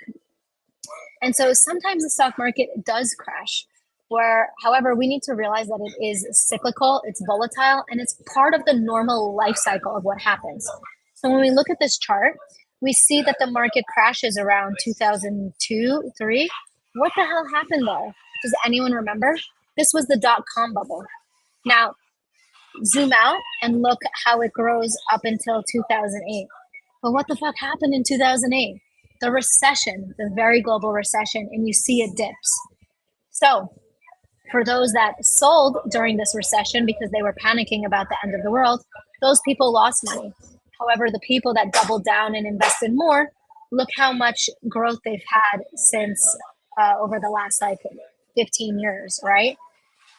And so sometimes the stock market does crash, where, however, we need to realize that it is cyclical, it's volatile, and it's part of the normal life cycle of what happens. So when we look at this chart, we see that the market crashes around 2002, 3. What the hell happened there? Does anyone remember? This was the dot-com bubble. Now, zoom out and look how it grows up until 2008. But what the fuck happened in 2008? The recession, the very global recession, and you see it dips. So for those that sold during this recession because they were panicking about the end of the world, those people lost money. However, the people that doubled down and invested more, look how much growth they've had since over the last like 15 years, right?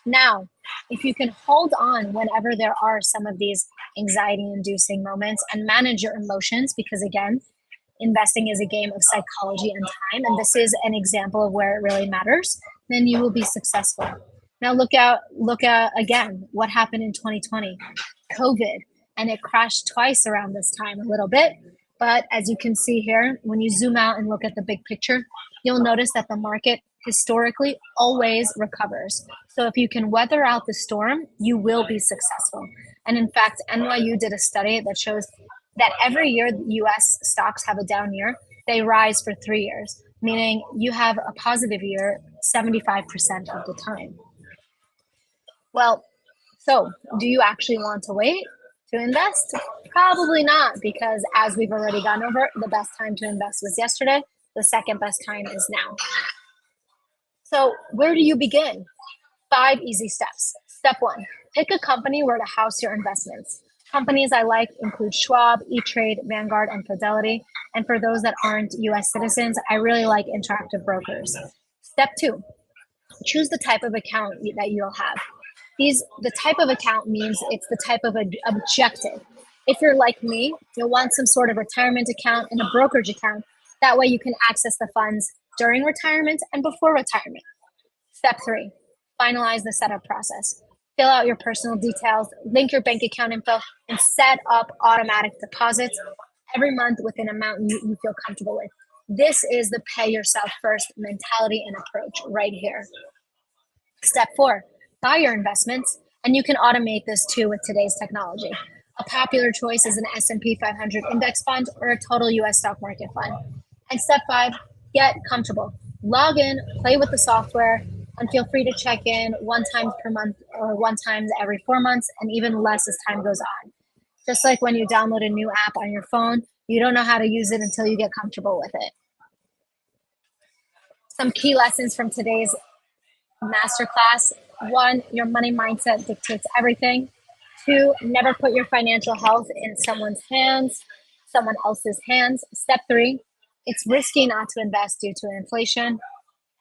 Now, if you can hold on whenever there are some of these anxiety inducing moments and manage your emotions, because again, investing is a game of psychology and time, and this is an example of where it really matters, then you will be successful. Now look at again what happened in 2020, COVID, and it crashed twice around this time a little bit. But as you can see here, when you zoom out and look at the big picture, you'll notice that the market historically always recovers. So if you can weather out the storm, you will be successful. And in fact, NYU did a study that shows that every year US stocks have a down year, they rise for 3 years, meaning you have a positive year 75% of the time. Well, so do you actually want to wait to invest? Probably not, because as we've already gone over, the best time to invest was yesterday. The second best time is now. So where do you begin? 5 easy steps. Step 1, pick a company where to house your investments. Companies I like include Schwab, E-Trade, Vanguard, and Fidelity. And for those that aren't US citizens, I really like Interactive Brokers. Step 2, choose the type of account that you'll have. The type of account means it's the type of objective. If you're like me, you'll want some sort of retirement account and a brokerage account. That way you can access the funds during retirement and before retirement. Step 3, finalize the setup process. Fill out your personal details, link your bank account info, and set up automatic deposits every month with an amount you feel comfortable with. This is the pay yourself first mentality and approach right here. Step 4, buy your investments, and you can automate this too with today's technology. A popular choice is an S&P 500 index fund or a total US stock market fund. And step 5, get comfortable. Log in, play with the software, and feel free to check in 1 time per month or 1 time every 4 months, and even less as time goes on. Just like when you download a new app on your phone, you don't know how to use it until you get comfortable with it. Some key lessons from today's masterclass. 1, your money mindset dictates everything. 2, never put your financial health in someone else's hands. Step 3, it's risky not to invest due to inflation.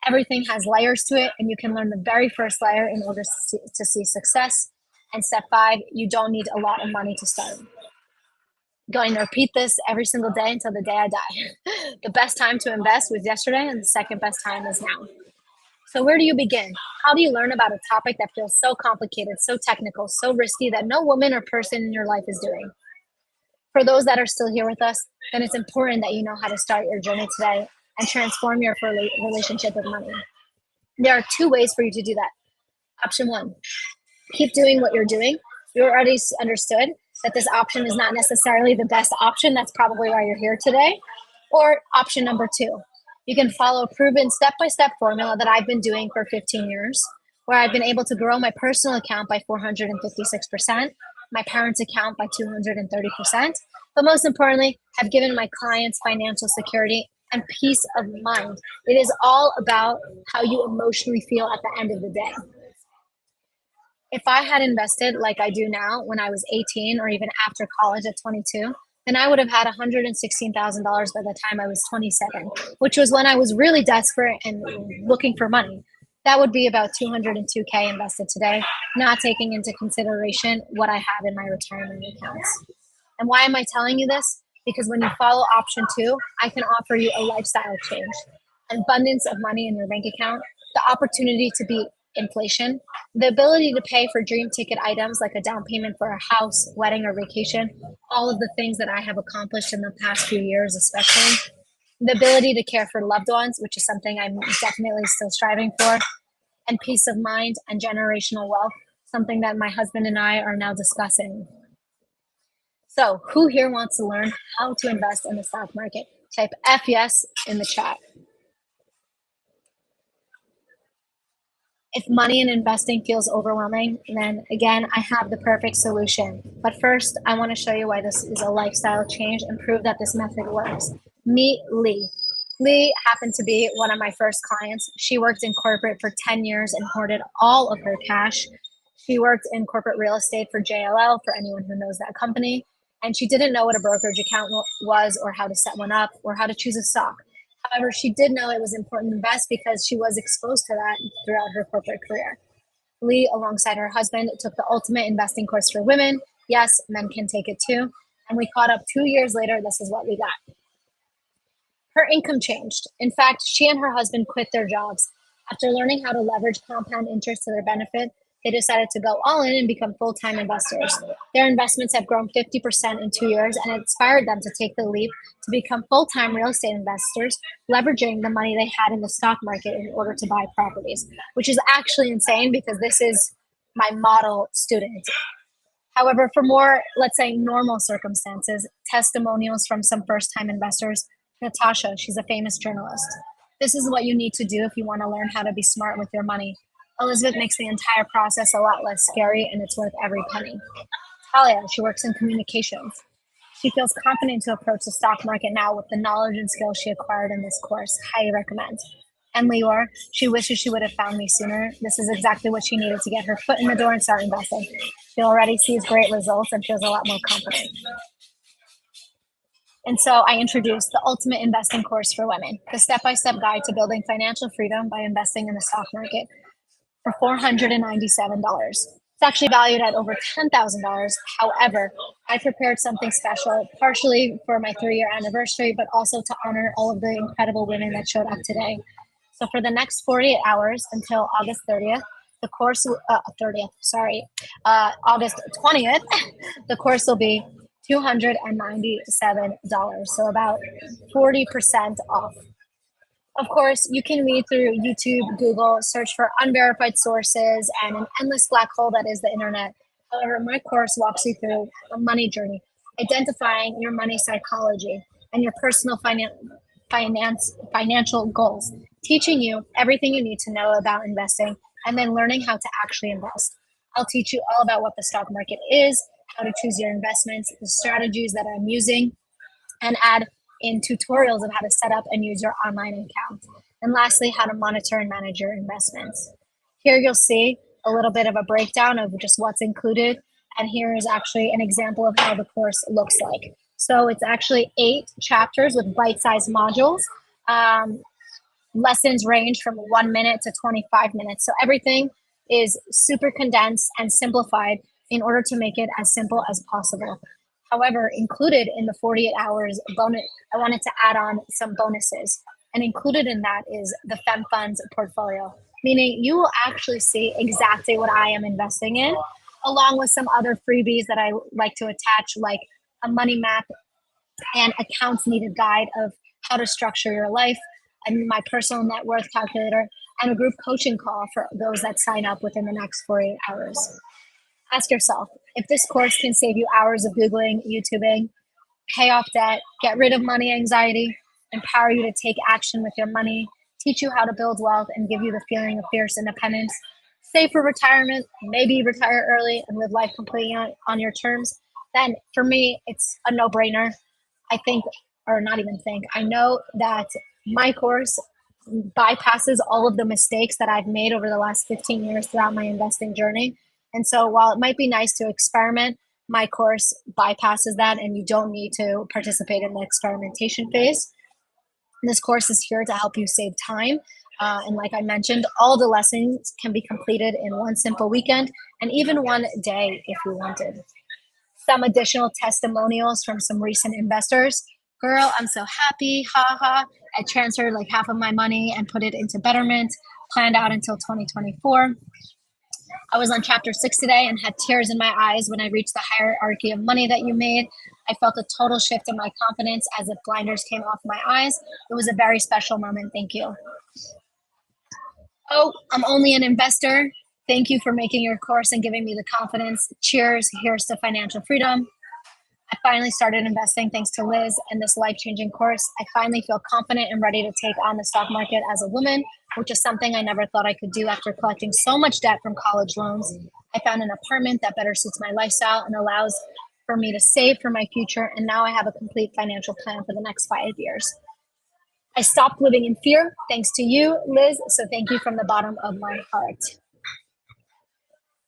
Everything has layers to it, and you can learn the very first layer in order to see success. And step 5, you don't need a lot of money to start. Going to repeat this every single day until the day I die. The best time to invest was yesterday, and the second best time is now. So where do you begin? How do you learn about a topic that feels so complicated, so technical, so risky that no woman or person in your life is doing? For those that are still here with us, then it's important that you know how to start your journey today and transform your relationship with money. There are 2 ways for you to do that. Option 1, keep doing what you're doing. You already understood that this option is not necessarily the best option. That's probably why you're here today. Or option number 2, you can follow a proven step-by-step formula that I've been doing for 15 years, where I've been able to grow my personal account by 456%, my parents' account by 230%, but most importantly, have given my clients financial security and peace of mind. It is all about how you emotionally feel at the end of the day. If I had invested like I do now when I was 18 or even after college at 22, then I would have had $116,000 by the time I was 27, which was when I was really desperate and looking for money. That would be about 202K invested today, not taking into consideration what I have in my retirement accounts. And why am I telling you this? Because when you follow option two, I can offer you a lifestyle change, an abundance of money in your bank account, the opportunity to beat inflation, the ability to pay for dream ticket items like a down payment for a house, wedding, or vacation, all of the things that I have accomplished in the past few years, especially. The ability to care for loved ones, which is something I'm definitely still striving for, and peace of mind and generational wealth, something that my husband and I are now discussing. So, who here wants to learn how to invest in the stock market? Type F yes in the chat. If money and investing feels overwhelming, then again, I have the perfect solution. But first, I want to show you why this is a lifestyle change and prove that this method works. Meet Lee. Lee happened to be one of my first clients. She worked in corporate for 10 years and hoarded all of her cash. She worked in corporate real estate for JLL, for anyone who knows that company. And she didn't know what a brokerage account was, or how to set one up, or how to choose a stock. However, she did know it was important to invest because she was exposed to that throughout her corporate career. Lee, alongside her husband, took the ultimate investing course for women. Yes, men can take it too. And we caught up 2 years later. This is what we got. Her income changed. In fact, she and her husband quit their jobs. After learning how to leverage compound interest to their benefit, they decided to go all in and become full-time investors. Their investments have grown 50% in 2 years, and it inspired them to take the leap to become full-time real estate investors, leveraging the money they had in the stock market in order to buy properties, which is actually insane because this is my model student. However, for more, let's say, normal circumstances, testimonials from some first-time investors. Natasha, she's a famous journalist. This is what you need to do if you want to learn how to be smart with your money. Elizabeth makes the entire process a lot less scary, and it's worth every penny. Talia, she works in communications. She feels confident to approach the stock market now with the knowledge and skills she acquired in this course. Highly recommend. And Lior, she wishes she would have found me sooner. This is exactly what she needed to get her foot in the door and start investing. She already sees great results and feels a lot more confident. And so I introduced the Ultimate Investing Course for Women, the step-by-step guide to building financial freedom by investing in the stock market, for $497. It's actually valued at over $10,000. However, I prepared something special, partially for my 3-year anniversary, but also to honor all of the incredible women that showed up today. So for the next 48 hours until August 30th, the course, August 20th, the course will be $297, so about 40% off. Of course, you can read through YouTube, Google, search for unverified sources, and an endless black hole that is the internet. However, my course walks you through a money journey, identifying your money psychology and your personal financial goals, teaching you everything you need to know about investing, and then learning how to actually invest. I'll teach you all about what the stock market is, how to choose your investments, the strategies that I'm using, and add in tutorials of how to set up and use your online account. And lastly, how to monitor and manage your investments. Here you'll see a little bit of a breakdown of just what's included. And here is actually an example of how the course looks like. So it's actually 8 chapters with bite-sized modules. Lessons range from 1 minute to 25 minutes. So everything is super condensed and simplified in order to make it as simple as possible. However, included in the 48 hours bonus, I wanted to add on some bonuses. And included in that is the Fem Funds portfolio, meaning you will actually see exactly what I am investing in, along with some other freebies that I like to attach, like a money map and accounts needed guide of how to structure your life, and my personal net worth calculator, and a group coaching call for those that sign up within the next 48 hours. Ask yourself, if this course can save you hours of Googling, YouTubing, pay off debt, get rid of money anxiety, empower you to take action with your money, teach you how to build wealth, and give you the feeling of fierce independence, save for retirement, maybe retire early and live life completely on your terms, then for me, it's a no-brainer. I think, or not even think, I know that my course bypasses all of the mistakes that I've made over the last 15 years throughout my investing journey. And so while it might be nice to experiment, my course bypasses that, and you don't need to participate in the experimentation phase. This course is here to help you save time, And like I mentioned, all the lessons can be completed in one simple weekend and even one day if you wanted. Some additional testimonials from some recent investors. Girl, I'm so happy. Ha ha. I transferred like half of my money and put it into Betterment, planned out until 2024. I was on chapter 6 today and had tears in my eyes when I reached the hierarchy of money that you made. I felt a total shift in my confidence as if blinders came off my eyes. It was a very special moment. Thank you. Oh, I'm only an investor. Thank you for making your course and giving me the confidence. Cheers. Here's to financial freedom. I finally started investing thanks to Liz and this life-changing course. I finally feel confident and ready to take on the stock market as a woman, which is something I never thought I could do after collecting so much debt from college loans. I found an apartment that better suits my lifestyle and allows for me to save for my future, and now I have a complete financial plan for the next 5 years. I stopped living in fear thanks to you, Liz, so thank you from the bottom of my heart.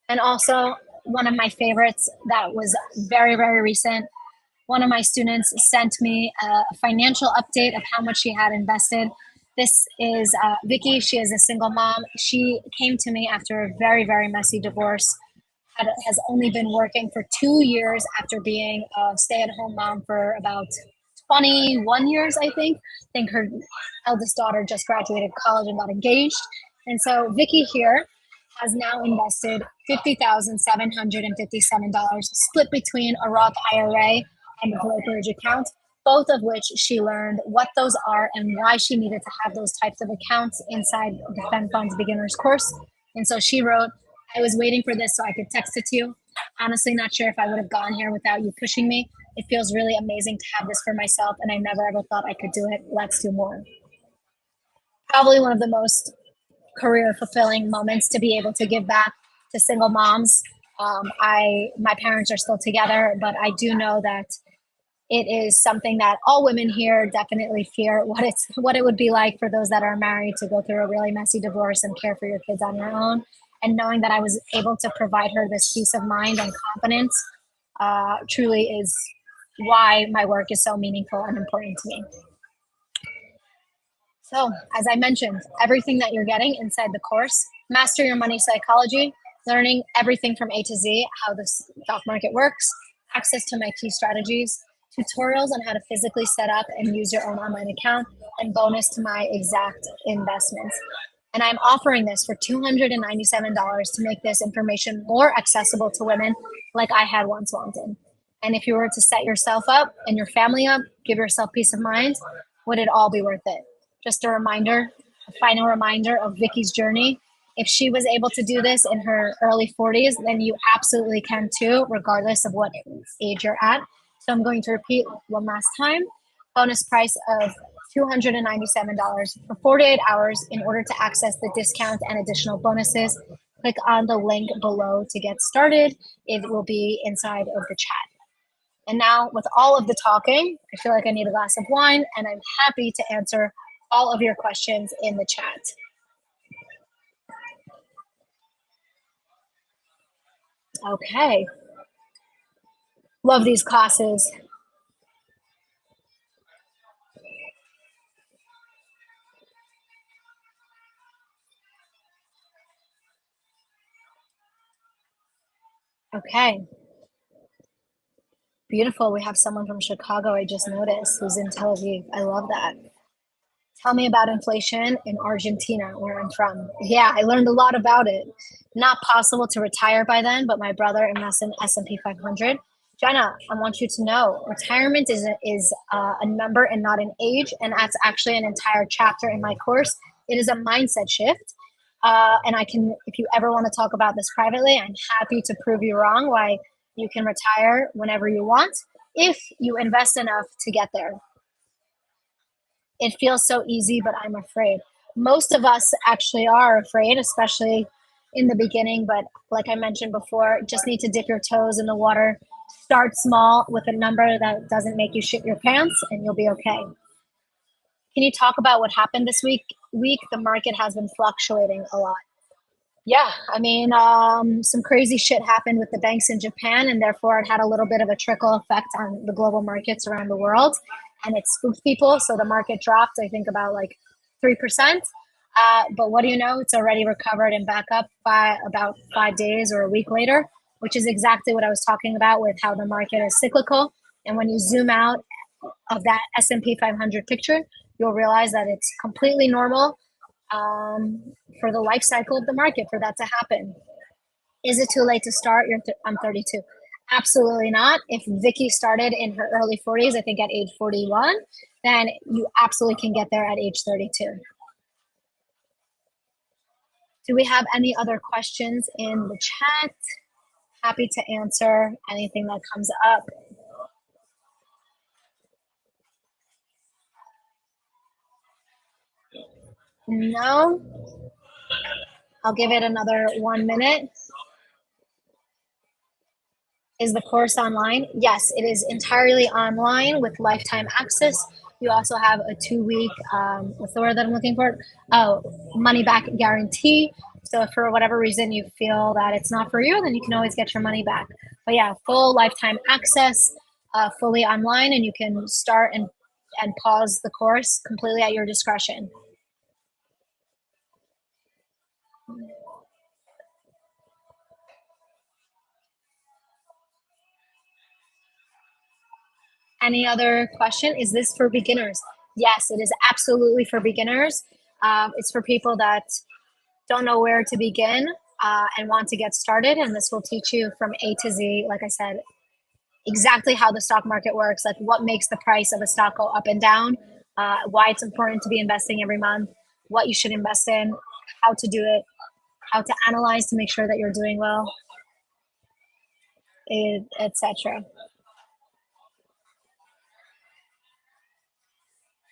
And also, one of my favorites that was very, very recent, one of my students sent me a financial update of how much she had invested. This is Vicky. She is a single mom. She came to me after a very, very messy divorce, has only been working for 2 years after being a stay-at-home mom for about 21 years, I think. I think her eldest daughter just graduated college and got engaged. And so Vicky here has now invested $50,757 split between a Roth IRA and a brokerage account, both of which she learned what those are and why she needed to have those types of accounts inside the Fen Funds Beginners course. And so she wrote, I was waiting for this so I could text it to you. Honestly, not sure if I would have gone here without you pushing me. It feels really amazing to have this for myself, and I never ever thought I could do it. Let's do more. Probably one of the most career fulfilling moments to be able to give back to single moms. My parents are still together, but I do know that it is something that all women here definitely fear what it would be like for those that are married to go through a really messy divorce and care for your kids on your own. And knowing that I was able to provide her this peace of mind and confidence truly is why my work is so meaningful and important to me. So, as I mentioned, everything that you're getting inside the course, Master Your Money Psychology, learning everything from A to Z, how the stock market works, access to my key strategies, tutorials on how to physically set up and use your own online account, and bonus to my exact investments. And I'm offering this for $297 to make this information more accessible to women like I had once wanted. And if you were to set yourself up and your family up, give yourself peace of mind, would it all be worth it? Just a reminder, a final reminder of Vicky's journey. If she was able to do this in her early 40s, then you absolutely can too, regardless of what age you're at. So I'm going to repeat one last time. Bonus price of $297 for 48 hours. In order to access the discount and additional bonuses, click on the link below to get started. It will be inside of the chat. And now, with all of the talking, I feel like I need a glass of wine, and I'm happy to answer all of your questions in the chat. Okay. Love these classes. Okay. Beautiful. We have someone from Chicago, I just noticed, who's in Tel Aviv. I love that. Tell me about inflation in Argentina, where I'm from. Yeah, I learned a lot about it. Not possible to retire by then, but my brother invests in S&P 500. Jenna, I want you to know retirement is a number and not an age, and that's actually an entire chapter in my course. It is a mindset shift. And if you ever want to talk about this privately, I'm happy to prove you wrong, why you can retire whenever you want if you invest enough to get there. It feels so easy, but I'm afraid. Most of us actually are afraid, especially in the beginning. But like I mentioned before, just need to dip your toes in the water. Start small with a number that doesn't make you shit your pants, and you'll be okay. Can you talk about what happened this week? The market has been fluctuating a lot. Yeah, I mean, some crazy shit happened with the banks in Japan, and therefore it had a little bit of a trickle effect on the global markets around the world, and it spooked people. So the market dropped, I think, about like 3%. But what do you know? It's already recovered and back up by about 5 days or a week later, which is exactly what I was talking about with how the market is cyclical. And when you zoom out of that S&P 500 picture, you'll realize that it's completely normal for the life cycle of the market for that to happen. Is it too late to start? I'm 32. Absolutely not. If Vicky started in her early 40s, I think at age 41, then you absolutely can get there at age 32. Do we have any other questions in the chat? Happy to answer anything that comes up. No? I'll give it another 1 minute. Is the course online? Yes, it is entirely online with lifetime access. You also have a 2-week, what's the word that I'm looking for? Oh, money back guarantee. So if for whatever reason you feel that it's not for you, then you can always get your money back. But yeah, full lifetime access, fully online, and you can start and pause the course completely at your discretion. Any other question? Is this for beginners? Yes, it is absolutely for beginners. It's for people that don't know where to begin and want to get started. And this will teach you from A to Z, like I said, exactly how the stock market works, like what makes the price of a stock go up and down, why it's important to be investing every month, what you should invest in, how to do it, how to analyze to make sure that you're doing well, etc.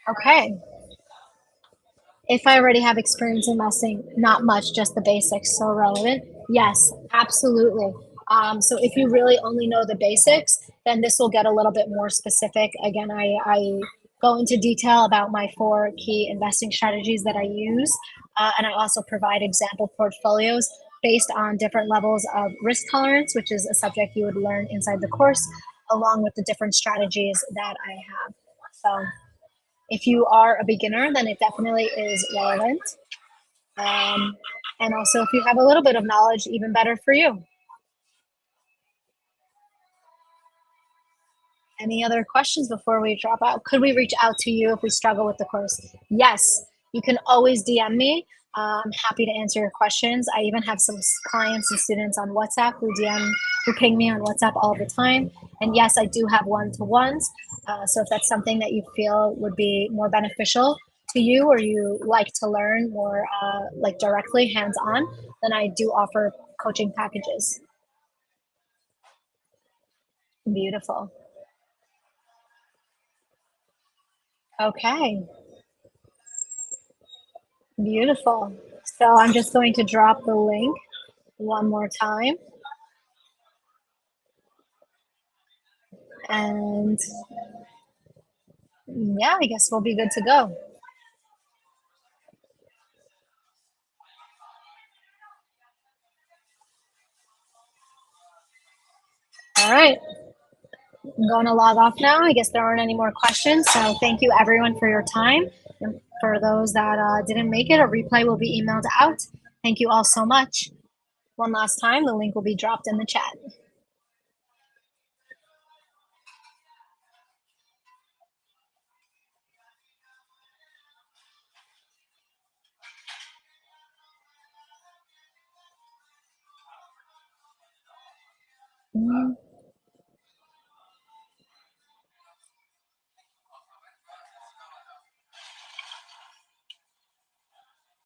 Okay. If I already have experience investing, not much, just the basics, so relevant. Yes, absolutely. So if you really only know the basics, then this will get a little bit more specific. Again, I go into detail about my 4 key investing strategies that I use, and I also provide example portfolios based on different levels of risk tolerance, which is a subject you would learn inside the course, along with the different strategies that I have. So if you are a beginner, then it definitely is relevant. And also, if you have a little bit of knowledge, even better for you. Any other questions before we drop out? Could we reach out to you if we struggle with the course? Yes, you can always DM me. I'm happy to answer your questions. I even have some clients and students on WhatsApp who ping me on WhatsApp all the time. And yes, I do have one-to-ones. So if that's something that you feel would be more beneficial to you, or you like to learn more like directly hands-on, then I do offer coaching packages. Beautiful. Okay. Beautiful. So I'm just going to drop the link one more time. And yeah, I guess we'll be good to go. All right. I'm going to log off now. I guess there aren't any more questions. So thank you everyone for your time. And for those that didn't make it, a replay will be emailed out. Thank you all so much. One last time, the link will be dropped in the chat. Mm-hmm.